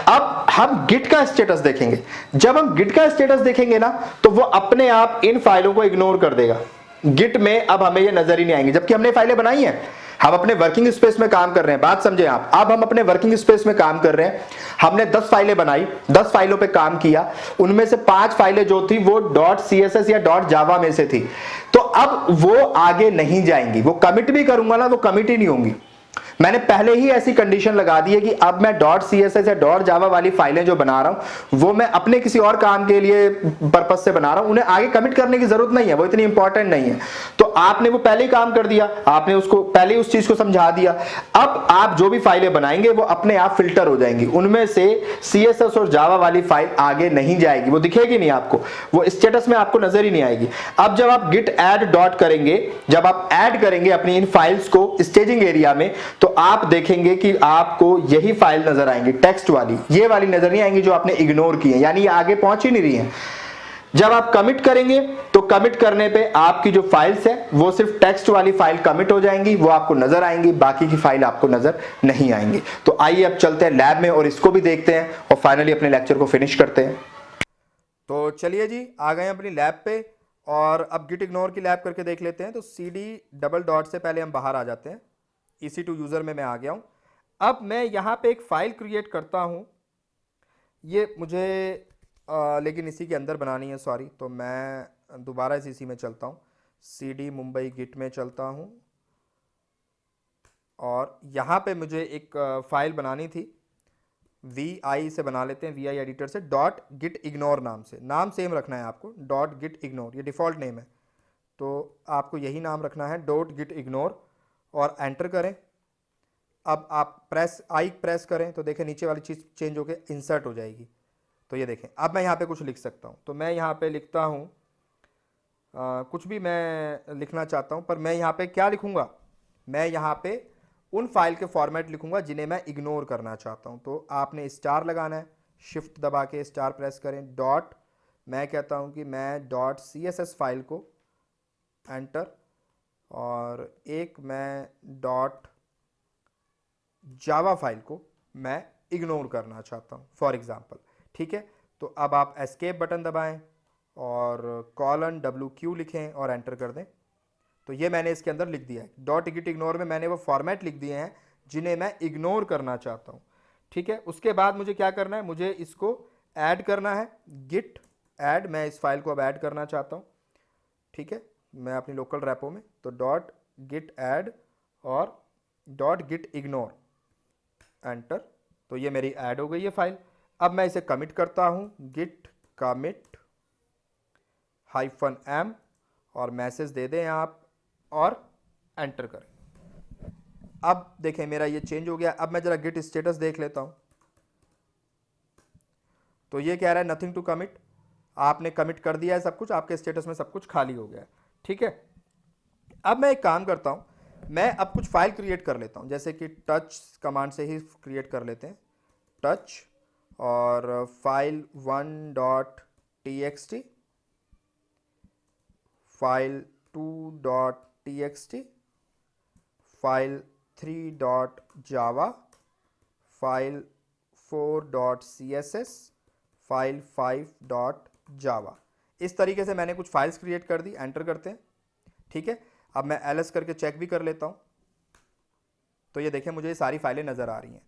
अब हम गिट का स्टेटस देखेंगे। जब हम गिट का स्टेटस देखेंगे ना, तो वो अपने आप इन फाइलों को इग्नोर कर देगा। गिट में अब हमें ये नजर ही नहीं आएंगे, जबकि हमने फाइलें बनाई हैं, हम अपने वर्किंग स्पेस में काम कर रहे हैं। बात समझे आप, अब हम अपने वर्किंग स्पेस में काम कर रहे हैं। हमने 10 फाइलें बनाई, 10 फाइलों पे काम किया, उनमें से 5 फाइलें जो थी वो .css या .java में से थी। तो अब वो आगे नहीं जाएंगी, वो कमिट भी करूंगा ना, वो कमिट ही नहीं होंगी। मैंने पहले ही ऐसी कंडीशन लगा दी है कि अब मैं .css या .java वाली फाइलें जो बना रहा हूं वो मैं अपने किसी और काम के लिए पर्पस से बना रहा हूं, उन्हें आगे कमिट करने की जरूरत नहीं है, वो इतनी इंपॉर्टेंट नहीं है। तो आपने वो पहले ही काम कर दिया, आपने उसको पहले उस चीज को समझा दिया। अब आप जो भी फाइलें बनाएंगे वो अपने आप फिल्टर हो जाएंगी, उनमें से CSS और Java वाली फाइल आगे नहीं जाएगी, वो दिखेगी नहीं आपको, वो स्टेटस में आपको नजर ही नहीं आएगी। अब जब आप git add डॉट करेंगे, जब आप ऐड करेंगे अपनी इन फाइल्स को स्टेजिंग एरिया में, तो आप देखेंगे कि आपको यही फाइल नजर आएंगी, टेक्स्ट वाली, ये वाली नजर नहीं आएंगी जो आपने इग्नोर की है, यानी ये आगे पहुंच ही नहीं रही है। जब आप कमिट करेंगे तो कमिट करने पे आपकी जो फाइल्स है वो सिर्फ टेक्स्ट वाली फाइल कमिट हो जाएंगी, वो आपको नजर आएंगी, बाकी की फाइल आपको नजर नहीं आएंगी। तो आइए अब चलते हैं लैब में और इसको भी देखते हैं और फाइनली अपने लेक्चर को फिनिश करते हैं। तो चलिए जी, आ गए अपनी लैब पे और अब गिट इग्नोर की लैब करके देख लेते हैं। तो CD डबल डॉट से पहले हम बाहर आ जाते हैं। EC2 यूज़र में मैं आ गया हूँ। अब मैं यहाँ पे एक फ़ाइल क्रिएट करता हूँ, ये मुझे लेकिन इसी के अंदर बनानी है, सॉरी। तो मैं दोबारा इसी में चलता हूँ, CD मुंबई गिट में चलता हूँ और यहाँ पे मुझे एक फ़ाइल बनानी थी, VI से बना लेते हैं, VI एडिटर से, .git ignore नाम से, नाम सेम रखना है आपको, .git ignore, ये डिफ़ॉल्ट नेम है, तो आपको यही नाम रखना है, .git ignore, और एंटर करें। अब आप I प्रेस करें तो देखें नीचे वाली चीज़ चेंज होकर इंसर्ट हो जाएगी। तो ये देखें, अब मैं यहाँ पे कुछ लिख सकता हूँ। तो मैं यहाँ पे लिखता हूँ कुछ भी मैं लिखना चाहता हूँ, पर मैं यहाँ पे क्या लिखूँगा, मैं यहाँ पे उन फाइल के फॉर्मेट लिखूँगा जिन्हें मैं इग्नोर करना चाहता हूँ। तो आपने स्टार लगाना है, शिफ्ट दबा के स्टार प्रेस करें, डॉट, मैं कहता हूँ कि मैं .css फाइल को, एंटर, और एक मैं .java फाइल को मैं इग्नोर करना चाहता हूँ फॉर एग्जांपल, ठीक है। तो अब आप एस्केप बटन दबाएं और :WQ लिखें और एंटर कर दें। तो ये मैंने इसके अंदर लिख दिया है। .git ignore में मैंने वो फॉर्मेट लिख दिए हैं जिन्हें मैं इग्नोर करना चाहता हूँ, ठीक है। उसके बाद मुझे क्या करना है, मुझे इसको ऐड करना है, git add, मैं इस फाइल को अब ऐड करना चाहता हूँ, ठीक है, मैं अपनी लोकल रेपो में। तो .git add और .git ignore, एंटर। तो ये मेरी ऐड हो गई है फाइल। अब मैं इसे कमिट करता हूँ, git commit -m, और मैसेज दे दें आप और एंटर करें। अब देखें मेरा ये चेंज हो गया। अब मैं जरा गिट स्टेटस देख लेता हूं। तो ये कह रहा है नथिंग टू कमिट, आपने कमिट कर दिया है सब कुछ, आपके स्टेटस में सब कुछ खाली हो गया है, ठीक है। अब मैं एक काम करता हूं, मैं अब कुछ फाइल क्रिएट कर लेता हूं, जैसे कि टच कमांड से ही क्रिएट कर लेते हैं, टच, और file 1.txt, file 2.txt, file 3.java, file 4.css, file 5.java। इस तरीके से मैंने कुछ फाइल्स क्रिएट कर दी। एंटर करते हैं, ठीक है। अब मैं ls करके चेक भी कर लेता हूं। तो ये देखें मुझे ये सारी फाइलें नजर आ रही हैं।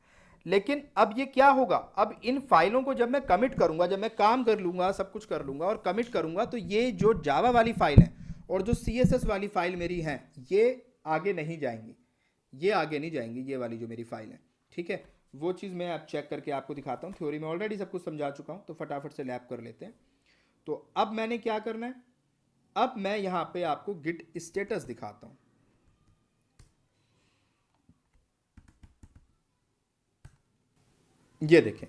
लेकिन अब ये क्या होगा, अब इन फाइलों को जब मैं कमिट करूंगा, जब मैं काम कर लूंगा, सब कुछ कर लूंगा और कमिट करूंगा, तो ये जो जावा वाली फाइल है और जो CSS वाली फाइल मेरी है, ये आगे नहीं जाएंगी, ये आगे नहीं जाएंगी, ये वाली जो मेरी फाइल है, ठीक है। वो चीज़ मैं अब चेक करके आपको दिखाता हूँ। थ्योरी में ऑलरेडी सब कुछ समझा चुका हूँ, तो फटाफट से लैब कर लेते हैं। तो अब मैंने क्या करना है, अब मैं यहाँ पे आपको गिट स्टेटस दिखाता हूँ। ये देखें,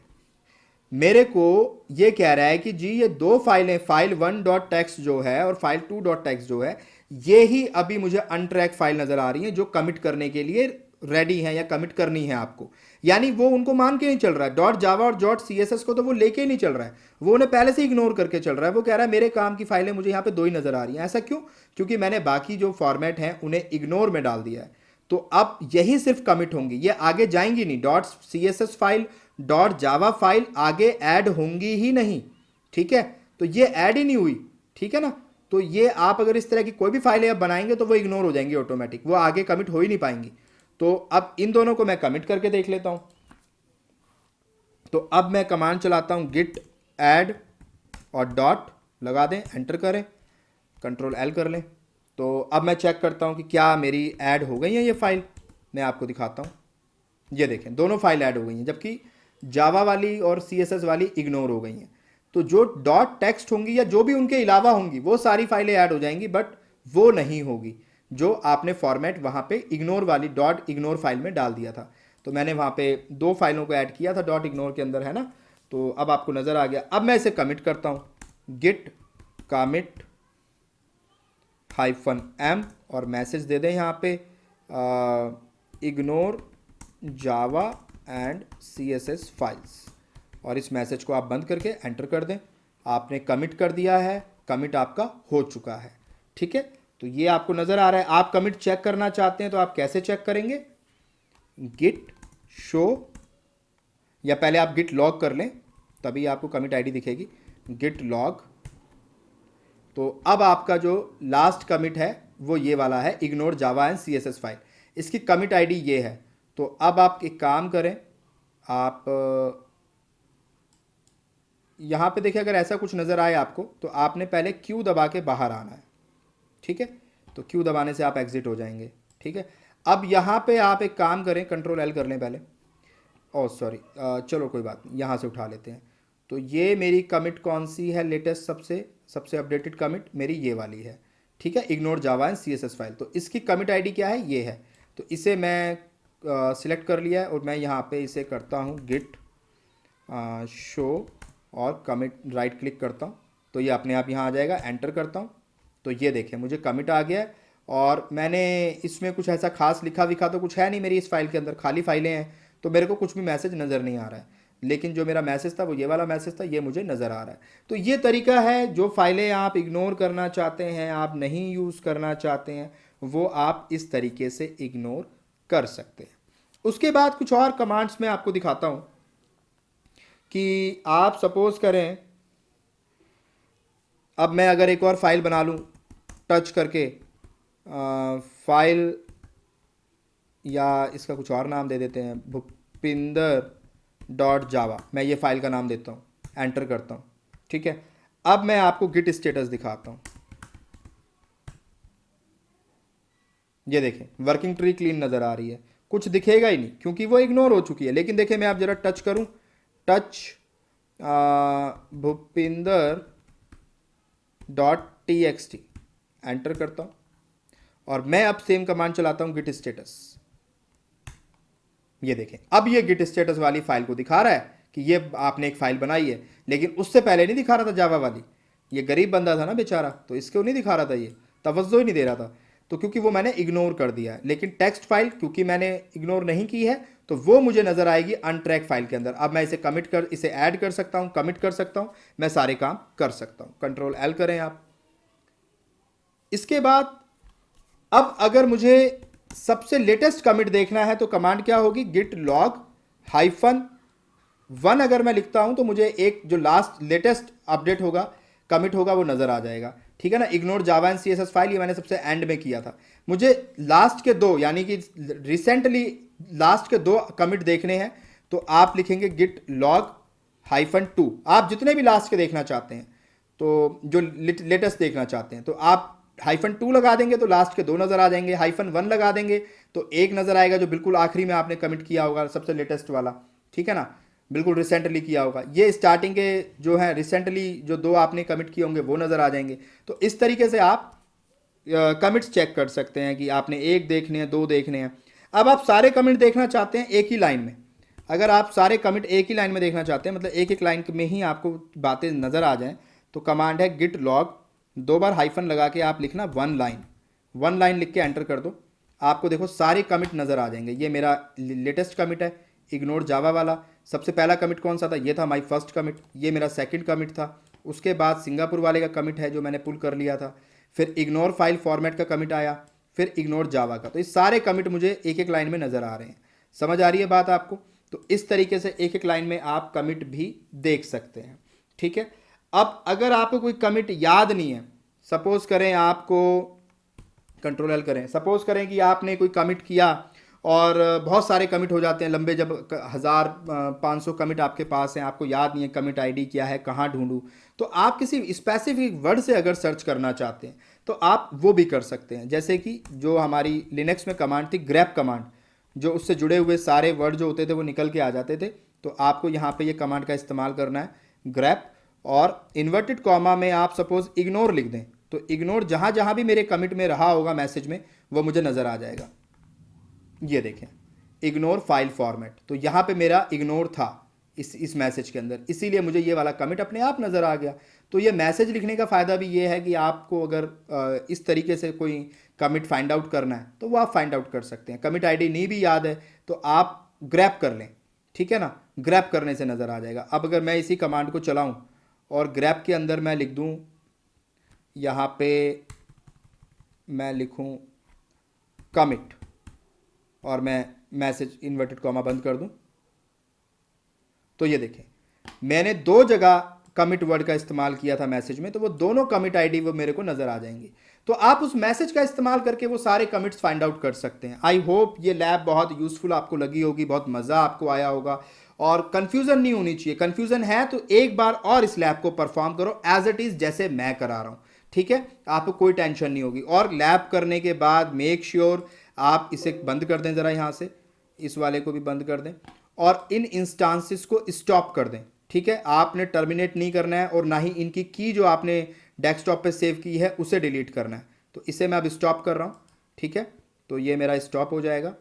मेरे को ये कह रहा है कि जी ये दो फाइलें, फाइल 1.txt जो है और फाइल 2.txt जो है, ये ही अभी मुझे अनट्रैक फाइल नजर आ रही है जो कमिट करने के लिए रेडी है या कमिट करनी है आपको। यानी वो उनको मान के नहीं चल रहा है, .java और .css को तो वो लेके ही नहीं चल रहा है, वो उन्हें पहले से इग्नोर करके चल रहा है। वो कह रहा है मेरे काम की फाइलें मुझे यहाँ पे दो ही नजर आ रही हैं। ऐसा क्यों? क्योंकि मैंने बाकी जो फॉर्मेट हैं उन्हें इग्नोर में डाल दिया है। तो अब यही सिर्फ कमिट होंगी, ये आगे जाएंगी नहीं। .css file dot Java file आगे ऐड होंगी ही नहीं, ठीक है। तो ये ऐड ही नहीं हुई, ठीक है ना। तो ये आप अगर इस तरह की कोई भी फाइलें आप बनाएंगे तो वो इग्नोर हो जाएंगी ऑटोमेटिक, वो आगे कमिट हो ही नहीं पाएंगी। तो अब इन दोनों को मैं कमिट करके देख लेता हूं। तो अब मैं कमांड चलाता हूं git add और डॉट लगा दें, एंटर करें, कंट्रोल एल कर लें। तो अब मैं चेक करता हूं कि क्या मेरी ऐड हो गई है ये फाइल। मैं आपको दिखाता हूं, ये देखें दोनों फाइल ऐड हो गई हैं, जबकि जावा वाली और CSS वाली इग्नोर हो गई हैं। तो जो डॉट टेक्स्ट होंगी या जो भी उनके अलावा होंगी वो सारी फाइलें ऐड हो जाएंगी, बट वो नहीं होगी जो आपने फॉर्मेट वहां पे इग्नोर वाली डॉट इग्नोर फाइल में डाल दिया था। तो मैंने वहां पे 2 फाइलों को ऐड किया था डॉट इग्नोर के अंदर, है ना। तो अब आपको नजर आ गया। अब मैं इसे कमिट करता हूं, गिट कमिट -m और मैसेज दे दें यहाँ पे ignore Java and CSS files, और इस मैसेज को आप बंद करके एंटर कर दें। आपने कमिट कर दिया है, कमिट आपका हो चुका है, ठीक है। तो ये आपको नज़र आ रहा है। आप कमिट चेक करना चाहते हैं तो आप कैसे चेक करेंगे, गिट शो, या पहले आप गिट लॉग कर लें तभी आपको कमिट आईडी दिखेगी, गिट लॉग। तो अब आपका जो लास्ट कमिट है वो ये वाला है, ignore Java and CSS file, इसकी कमिट आईडी ये है। तो अब आप एक काम करें, आप यहाँ पे देखिए, अगर ऐसा कुछ नज़र आए आपको तो आपने पहले Q दबा के बाहर आना है, ठीक है। तो Q दबाने से आप एग्जिट हो जाएंगे, ठीक है। अब यहाँ पे आप एक काम करें, कंट्रोल एल कर लें पहले, ओह सॉरी, चलो कोई बात नहीं, यहाँ से उठा लेते हैं। तो ये मेरी कमिट कौन सी है, लेटेस्ट सबसे अपडेटेड कमिट मेरी ये वाली है, ठीक है, ignore Java and CSS file. तो इसकी कमिट आईडी क्या है, ये है। तो इसे मैं सिलेक्ट कर लिया है और मैं यहाँ पे इसे करता हूँ गिट शो और कमिट, राइट क्लिक करता हूँ तो ये अपने आप यहाँ आ जाएगा। एंटर करता हूँ तो ये देखें मुझे कमिट आ गया है। और मैंने इसमें कुछ ऐसा खास लिखा विखा तो कुछ है नहीं, मेरी इस फाइल के अंदर खाली फाइलें हैं, तो मेरे को कुछ भी मैसेज नज़र नहीं आ रहा है। लेकिन जो मेरा मैसेज था वो ये वाला मैसेज था, ये मुझे नज़र आ रहा है। तो ये तरीका है, जो फाइलें आप इग्नोर करना चाहते हैं, आप नहीं यूज़ करना चाहते हैं, वो आप इस तरीके से इग्नोर कर सकते हैं। उसके बाद कुछ और कमांड्स मैं आपको दिखाता हूं कि आप सपोज करें, अब मैं अगर एक और फाइल बना लूं टच करके, फाइल, या इसका कुछ और नाम दे देते हैं, भूपिंदर डॉट जावा, मैं ये फाइल का नाम देता हूँ, एंटर करता हूँ, ठीक है। अब मैं आपको गिट स्टेटस दिखाता हूँ, ये देखें वर्किंग ट्री क्लीन नज़र आ रही है, कुछ दिखेगा ही नहीं क्योंकि वो इग्नोर हो चुकी है। लेकिन देखें, मैं आप जरा टच करूं, टच भूपिंदर .txt, एंटर करता हूं और मैं अब सेम कमांड चलाता हूं गिट स्टेटस। ये देखें, अब ये गिट स्टेटस वाली फाइल को दिखा रहा है कि ये आपने एक फाइल बनाई है, लेकिन उससे पहले नहीं दिखा रहा था जावा वाली। ये गरीब बंदा था ना बेचारा, तो इसको नहीं दिखा रहा था, ये तवज्जो ही नहीं दे रहा था, तो क्योंकि वो मैंने इग्नोर कर दिया है। लेकिन टेक्स्ट फाइल क्योंकि मैंने इग्नोर नहीं की है तो वो मुझे नजर आएगी अनट्रैक फाइल के अंदर। अब मैं इसे ऐड कर सकता हूं, कमिट कर सकता हूं, मैं सारे काम कर सकता हूं। कंट्रोल एल करें आप। इसके बाद अब अगर मुझे सबसे लेटेस्ट कमिट देखना है तो कमांड क्या होगी, गिट लॉग -1 अगर मैं लिखता हूं तो मुझे एक जो लास्ट लेटेस्ट अपडेट होगा, कमिट होगा, वो नजर आ जाएगा, ठीक है ना। Ignore Java and CSS file ये मैंने सबसे एंड में किया था। मुझे लास्ट के 2 यानी कि रिसेंटली लास्ट के 2 कमिट देखने हैं तो आप लिखेंगे गिट लॉग -2। आप जितने भी लास्ट के देखना चाहते हैं, तो जो लेटेस्ट देखना चाहते हैं, तो आप -2 लगा देंगे तो लास्ट के 2 नजर आ जाएंगे, -1 लगा देंगे तो एक नजर आएगा जो बिल्कुल आखिरी में आपने कमिट किया होगा, सबसे लेटेस्ट वाला, ठीक है ना, बिल्कुल रिसेंटली किया होगा। ये स्टार्टिंग के जो है रिसेंटली जो 2 आपने कमिट किए होंगे वो नज़र आ जाएंगे। तो इस तरीके से आप कमिट्स चेक कर सकते हैं कि आपने 1 देखने हैं, 2 देखने हैं। अब आप सारे कमिट देखना चाहते हैं एक ही लाइन में, अगर आप सारे कमिट एक ही लाइन में देखना चाहते हैं, मतलब एक एक लाइन में ही आपको बातें नज़र आ जाएं, तो कमांड है गिट लॉग, 2 बार हाइफन लगा के आप लिखना 1 लाइन लिख के एंटर कर दो। आपको देखो सारे कमिट नज़र आ जाएंगे। ये मेरा लेटेस्ट कमिट है, इग्नोर जावा वाला। सबसे पहला कमिट कौन सा था, ये था माय फर्स्ट कमिट, ये मेरा सेकंड कमिट था। उसके बाद सिंगापुर वाले का कमिट है जो मैंने पुल कर लिया था, फिर इग्नोर फाइल फॉर्मेट का कमिट आया, फिर इग्नोर जावा का। तो ये सारे कमिट मुझे एक एक लाइन में नज़र आ रहे हैं। समझ आ रही है बात आपको। तो इस तरीके से एक एक लाइन में आप कमिट भी देख सकते हैं। ठीक है, अब अगर आपको कोई कमिट याद नहीं है, सपोज करें आपको, कंट्रोल एल करें, सपोज करें कि आपने कोई कमिट किया और बहुत सारे कमिट हो जाते हैं लंबे, जब 1500 कमिट आपके पास हैं, आपको याद नहीं है कमिट आईडी क्या है, कहाँ ढूंढूं, तो आप किसी स्पेसिफिक वर्ड से अगर सर्च करना चाहते हैं तो आप वो भी कर सकते हैं। जैसे कि जो हमारी लिनक्स में कमांड थी ग्रैप कमांड, जो उससे जुड़े हुए सारे वर्ड जो होते थे वो निकल के आ जाते थे, तो आपको यहाँ पे ये कमांड का इस्तेमाल करना है ग्रैप, और इन्वर्टेड कॉमा में आप सपोज इग्नोर लिख दें, तो इग्नोर जहाँ जहाँ भी मेरे कमिट में रहा होगा मैसेज में वो मुझे नज़र आ जाएगा। ये देखें, इग्नोर फाइल फॉर्मेट, तो यहाँ पे मेरा इग्नोर था इस मैसेज के अंदर, इसीलिए मुझे ये वाला कमिट अपने आप नज़र आ गया। तो ये मैसेज लिखने का फ़ायदा भी ये है कि आपको अगर इस तरीके से कोई कमिट फाइंड आउट करना है तो वो आप फाइंड आउट कर सकते हैं। कमिट आईडी नहीं भी याद है तो आप ग्रैप कर लें, ठीक है ना, ग्रैप करने से नज़र आ जाएगा। अब अगर मैं इसी कमांड को चलाऊं और ग्रैप के अंदर मैं लिख दूं, यहाँ पे मैं लिखूं कमिट और मैं मैसेज इन्वर्टेड कॉमा बंद कर दूं, तो ये देखें मैंने दो जगह कमिट वर्ड का इस्तेमाल किया था मैसेज में, तो वो दोनों कमिट आईडी वो मेरे को नजर आ जाएंगी। तो आप उस मैसेज का इस्तेमाल करके वो सारे कमिट्स फाइंड आउट कर सकते हैं। आई होप ये लैब बहुत यूजफुल आपको लगी होगी, बहुत मज़ा आपको आया होगा, और कंफ्यूजन नहीं होनी चाहिए। कंफ्यूजन है तो एक बार और इस लैब को परफॉर्म करो एज इट इज़ जैसे मैं करा रहा हूँ, ठीक है, आपको कोई टेंशन नहीं होगी। और लैब करने के बाद मेक श्योर आप इसे बंद कर दें, ज़रा यहाँ से इस वाले को भी बंद कर दें और इन इंस्टांसेस को स्टॉप कर दें, ठीक है। आपने टर्मिनेट नहीं करना है और ना ही इनकी की जो आपने डेस्कटॉप पे सेव की है उसे डिलीट करना है। तो इसे मैं अब स्टॉप कर रहा हूँ, ठीक है, तो ये मेरा स्टॉप हो जाएगा।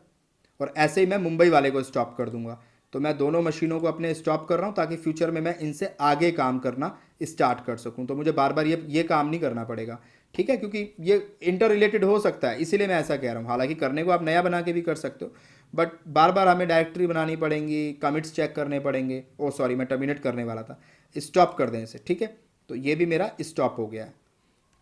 और ऐसे ही मैं मुंबई वाले को स्टॉप कर दूंगा। तो मैं दोनों मशीनों को अपने स्टॉप कर रहा हूँ ताकि फ्यूचर में मैं इनसे आगे काम करना स्टार्ट कर सकूँ, तो मुझे बार बार ये काम नहीं करना पड़ेगा, ठीक है, क्योंकि ये इंटर रिलेटेड हो सकता है, इसीलिए मैं ऐसा कह रहा हूँ। हालांकि करने को आप नया बना के भी कर सकते हो, बट बार बार हमें डायरेक्टरी बनानी पड़ेंगी, कमिट्स चेक करने पड़ेंगे। ओ सॉरी, मैं टर्मिनेट करने वाला था, स्टॉप कर दें इसे, ठीक है। तो ये भी मेरा स्टॉप हो गया है।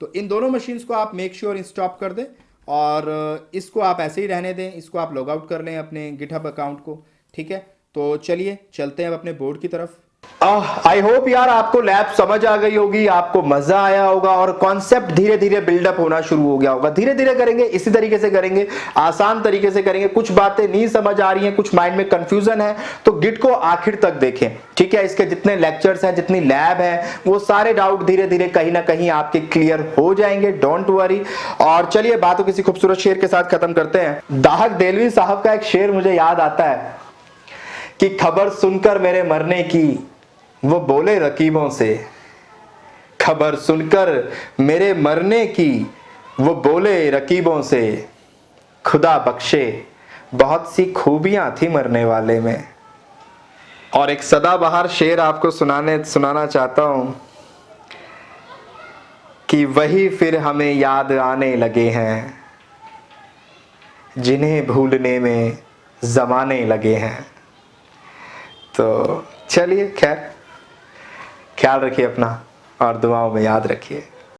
तो इन दोनों मशीन्स को आप मेक श्योर स्टॉप कर दें और इसको आप ऐसे ही रहने दें, इसको आप लॉग आउट कर लें अपने गिटहब अकाउंट को, ठीक है। तो चलिए चलते हैं अब अपने बोर्ड की तरफ। आई होप यार आपको लैब समझ आ गई होगी, आपको मजा आया होगा और कॉन्सेप्ट धीरे धीरे बिल्डअप होना शुरू हो गया होगा। धीरे धीरे करेंगे, इसी तरीके से करेंगे, आसान तरीके से करेंगे। कुछ बातें नहीं समझ आ रही हैं, कुछ माइंड में कंफ्यूजन है, तो गिट को आखिर तक देखें, ठीक है। इसके जितने लेक्चर्स हैं, जितनी लैब है, वो सारे डाउट धीरे धीरे कहीं ना कहीं आपके क्लियर हो जाएंगे, डोंट वरी। और चलिए बातों किसी खूबसूरत शेर के साथ खत्म करते हैं। दाहक देलवी साहब का एक शेर मुझे याद आता है कि खबर सुनकर मेरे मरने की वो बोले रकीबों से, खबर सुनकर मेरे मरने की वो बोले रकीबों से, खुदा बख्शे बहुत सी खूबियां थी मरने वाले में। और एक सदाबहार शेर आपको सुनाना चाहता हूं कि वही फिर हमें याद आने लगे हैं जिन्हें भूलने में जमाने लगे हैं। तो चलिए खैर, ख्याल रखिए अपना और दुआओं में याद रखिए।